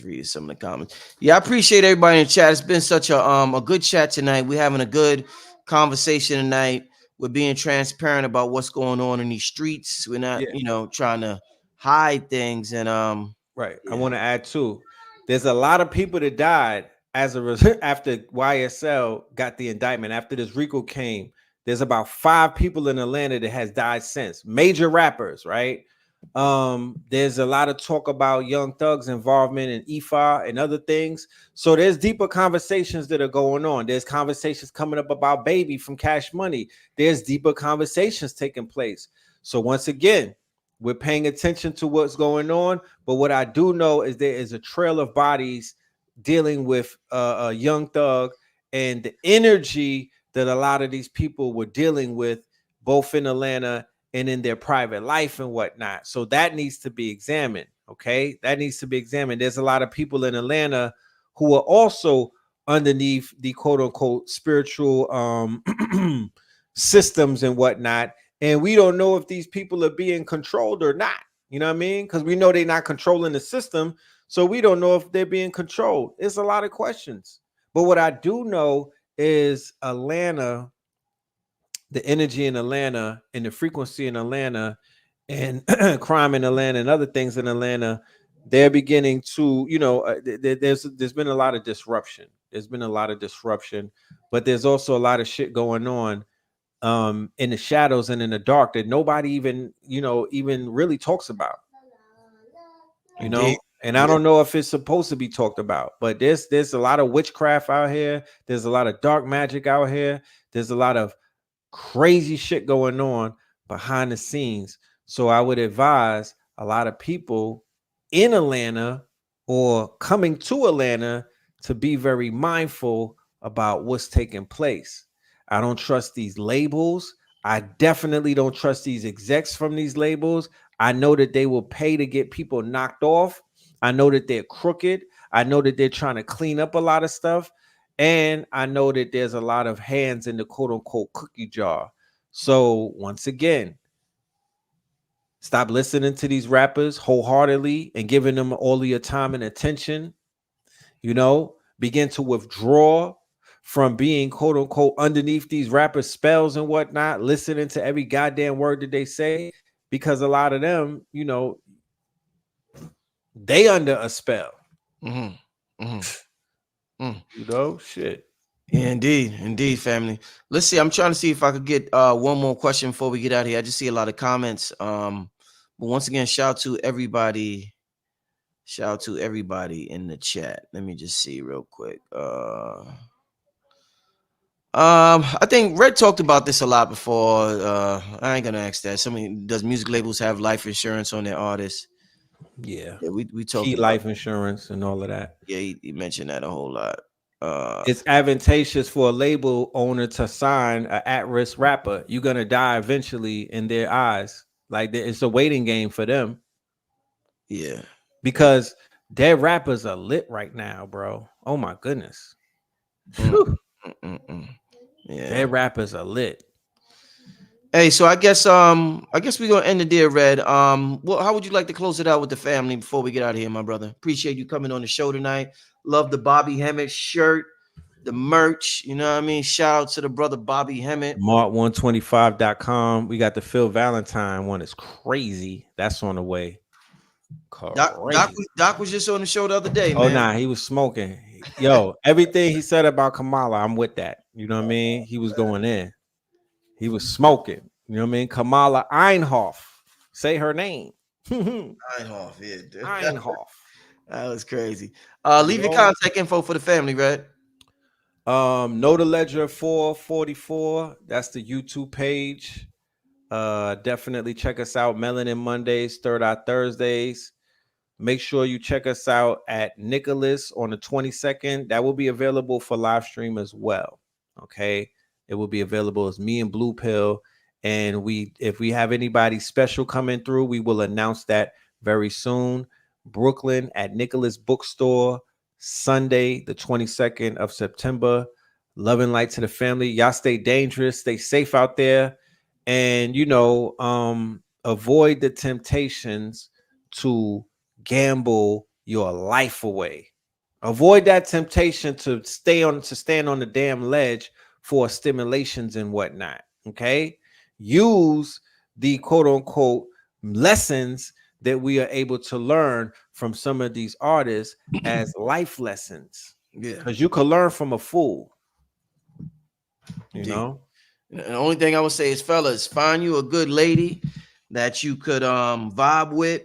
read some of the comments. Yeah, I appreciate everybody in the chat. It's been such a good chat tonight. We're having a good conversation tonight. We're being transparent about what's going on in these streets. We're not, trying to hide things. And Right. I yeah. want to add too. There's a lot of people that died as a after YSL got the indictment. After this Rico came, there's about 5 people in Atlanta that has died since. Major rappers, right? There's a lot of talk about Young Thug's involvement in IFA and other things. So there's deeper conversations that are going on. There's conversations coming up about Baby from Cash Money. There's deeper conversations taking place. So once again, we're paying attention to what's going on, but what I do know is there is a trail of bodies dealing with a Young Thug and the energy that a lot of these people were dealing with, both in Atlanta and in their private life and whatnot. So that needs to be examined. Okay, that needs to be examined. There's a lot of people in Atlanta who are also underneath the quote unquote spiritual systems and whatnot. And we don't know if these people are being controlled or not. You know what I mean? Because we know they're not controlling the system. So we don't know if they're being controlled. It's a lot of questions. But what I do know is Atlanta, the energy in Atlanta and the frequency in Atlanta and crime in Atlanta and other things in Atlanta, they're beginning to, there's been a lot of disruption. There's been a lot of disruption, but there's also a lot of shit going on in the shadows and in the dark that nobody even really talks about, Indeed. and I don't know if it's supposed to be talked about, but there's a lot of witchcraft out here. There's a lot of dark magic out here. There's a lot of crazy shit going on behind the scenes. So I would advise a lot of people in Atlanta or coming to Atlanta to be very mindful about what's taking place. I don't trust these labels. I definitely don't trust these execs from these labels. I know that they will pay to get people knocked off. I know that they're crooked. I know that they're trying to clean up a lot of stuff. And I know that there's a lot of hands in the quote unquote cookie jar. So once again, stop listening to these rappers wholeheartedly and giving them all of your time and attention. Begin to withdraw from being quote unquote underneath these rappers' spells and whatnot, listening to every goddamn word that they say, because a lot of them, they under a spell. Shit. Yeah, indeed, family. Let's see. I'm trying to see if I could get one more question before we get out of here. I just see a lot of comments. But once again, shout out to everybody. Shout out to everybody in the chat. Let me just see real quick. I think Red talked about this a lot before. I ain't gonna ask that. Does music labels have life insurance on their artists? Yeah, we talked about life insurance and all of that. Yeah, he mentioned that a whole lot. It's advantageous for a label owner to sign an at-risk rapper. You're gonna die eventually in their eyes. Like it's a waiting game for them. Yeah, because their rappers are lit right now, bro. Oh my goodness. Yeah, their rappers are lit. Hey, so I guess we're gonna end it there, Red. Well, how would you like to close it out with the family before we get out of here, my brother? Appreciate you coming on the show tonight. Love the Bobby Hemmett shirt, the merch. You know what I mean? Shout out to the brother Bobby Hemmett. Mark125.com. We got the Phil Valentine one. It's crazy. That's on the way. Crazy. Doc was just on the show the other day, Oh, man. nah, he was smoking. Yo, everything he said about Kamala, I'm with that. You know what I mean? He was going in. He was smoking. You know what I mean? Kamala Einhoff. Say her name. Einhoff, yeah, dude. Einhoff. That was crazy. You Leave your know? contact info for the family, Red. Know the Ledger 444. That's the YouTube page. Definitely check us out. Melanin Mondays, Third Eye Thursdays. Make sure you check us out at Nicholas on the 22nd. That will be available for live stream as well. Okay. It will be available as me and Blue Pill. And if we have anybody special coming through, we will announce that very soon. Brooklyn at Nicholas Bookstore, Sunday, the 22nd of September. Love and light to the family. Y'all stay dangerous, stay safe out there. And avoid the temptations to gamble your life away. Avoid that temptation to stand on the damn ledge for stimulations and whatnot. Okay. Use the quote unquote lessons that we are able to learn from some of these artists as life lessons. Yeah. Because you can learn from a fool. You Yeah. know? The only thing I would say is, fellas, find you a good lady that you could vibe with,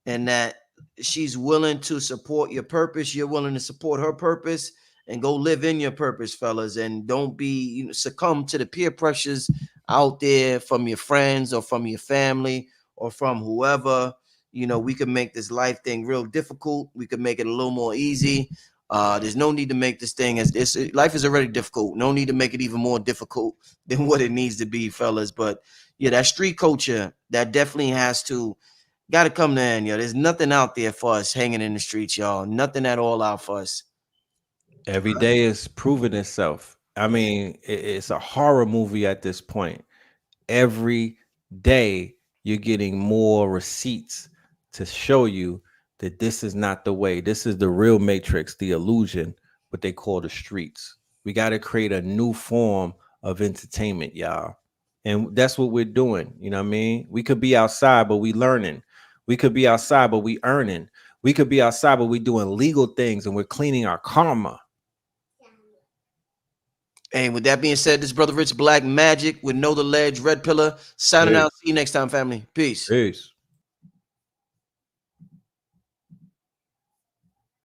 and that she's willing to support your purpose. You're willing to support her purpose, and go live in your purpose, fellas. And don't be succumb to the peer pressures out there from your friends or from your family or from whoever. We could make this life thing real difficult. We could make it a little more easy. There's no need to make this thing as this. Life is already difficult. No need to make it even more difficult than what it needs to be, fellas. But yeah, that street culture, that definitely got to come to end, yo. There's nothing out there for us hanging in the streets, y'all. Nothing at all out for us. Every day is proving itself. I mean, it's a horror movie at this point. Every day you're getting more receipts to show you that this is not the way. This is the real matrix, the illusion, what they call the streets. We got to create a new form of entertainment, y'all. And that's what we're doing. You know what I mean? We could be outside, but we learning. We could be outside, but we earning. We could be outside, but we doing legal things and we're cleaning our karma. And with that being said, this brother Rich Black Magic with Know the Ledge, Red Pillar, signing out. See you next time, family. Peace. Peace.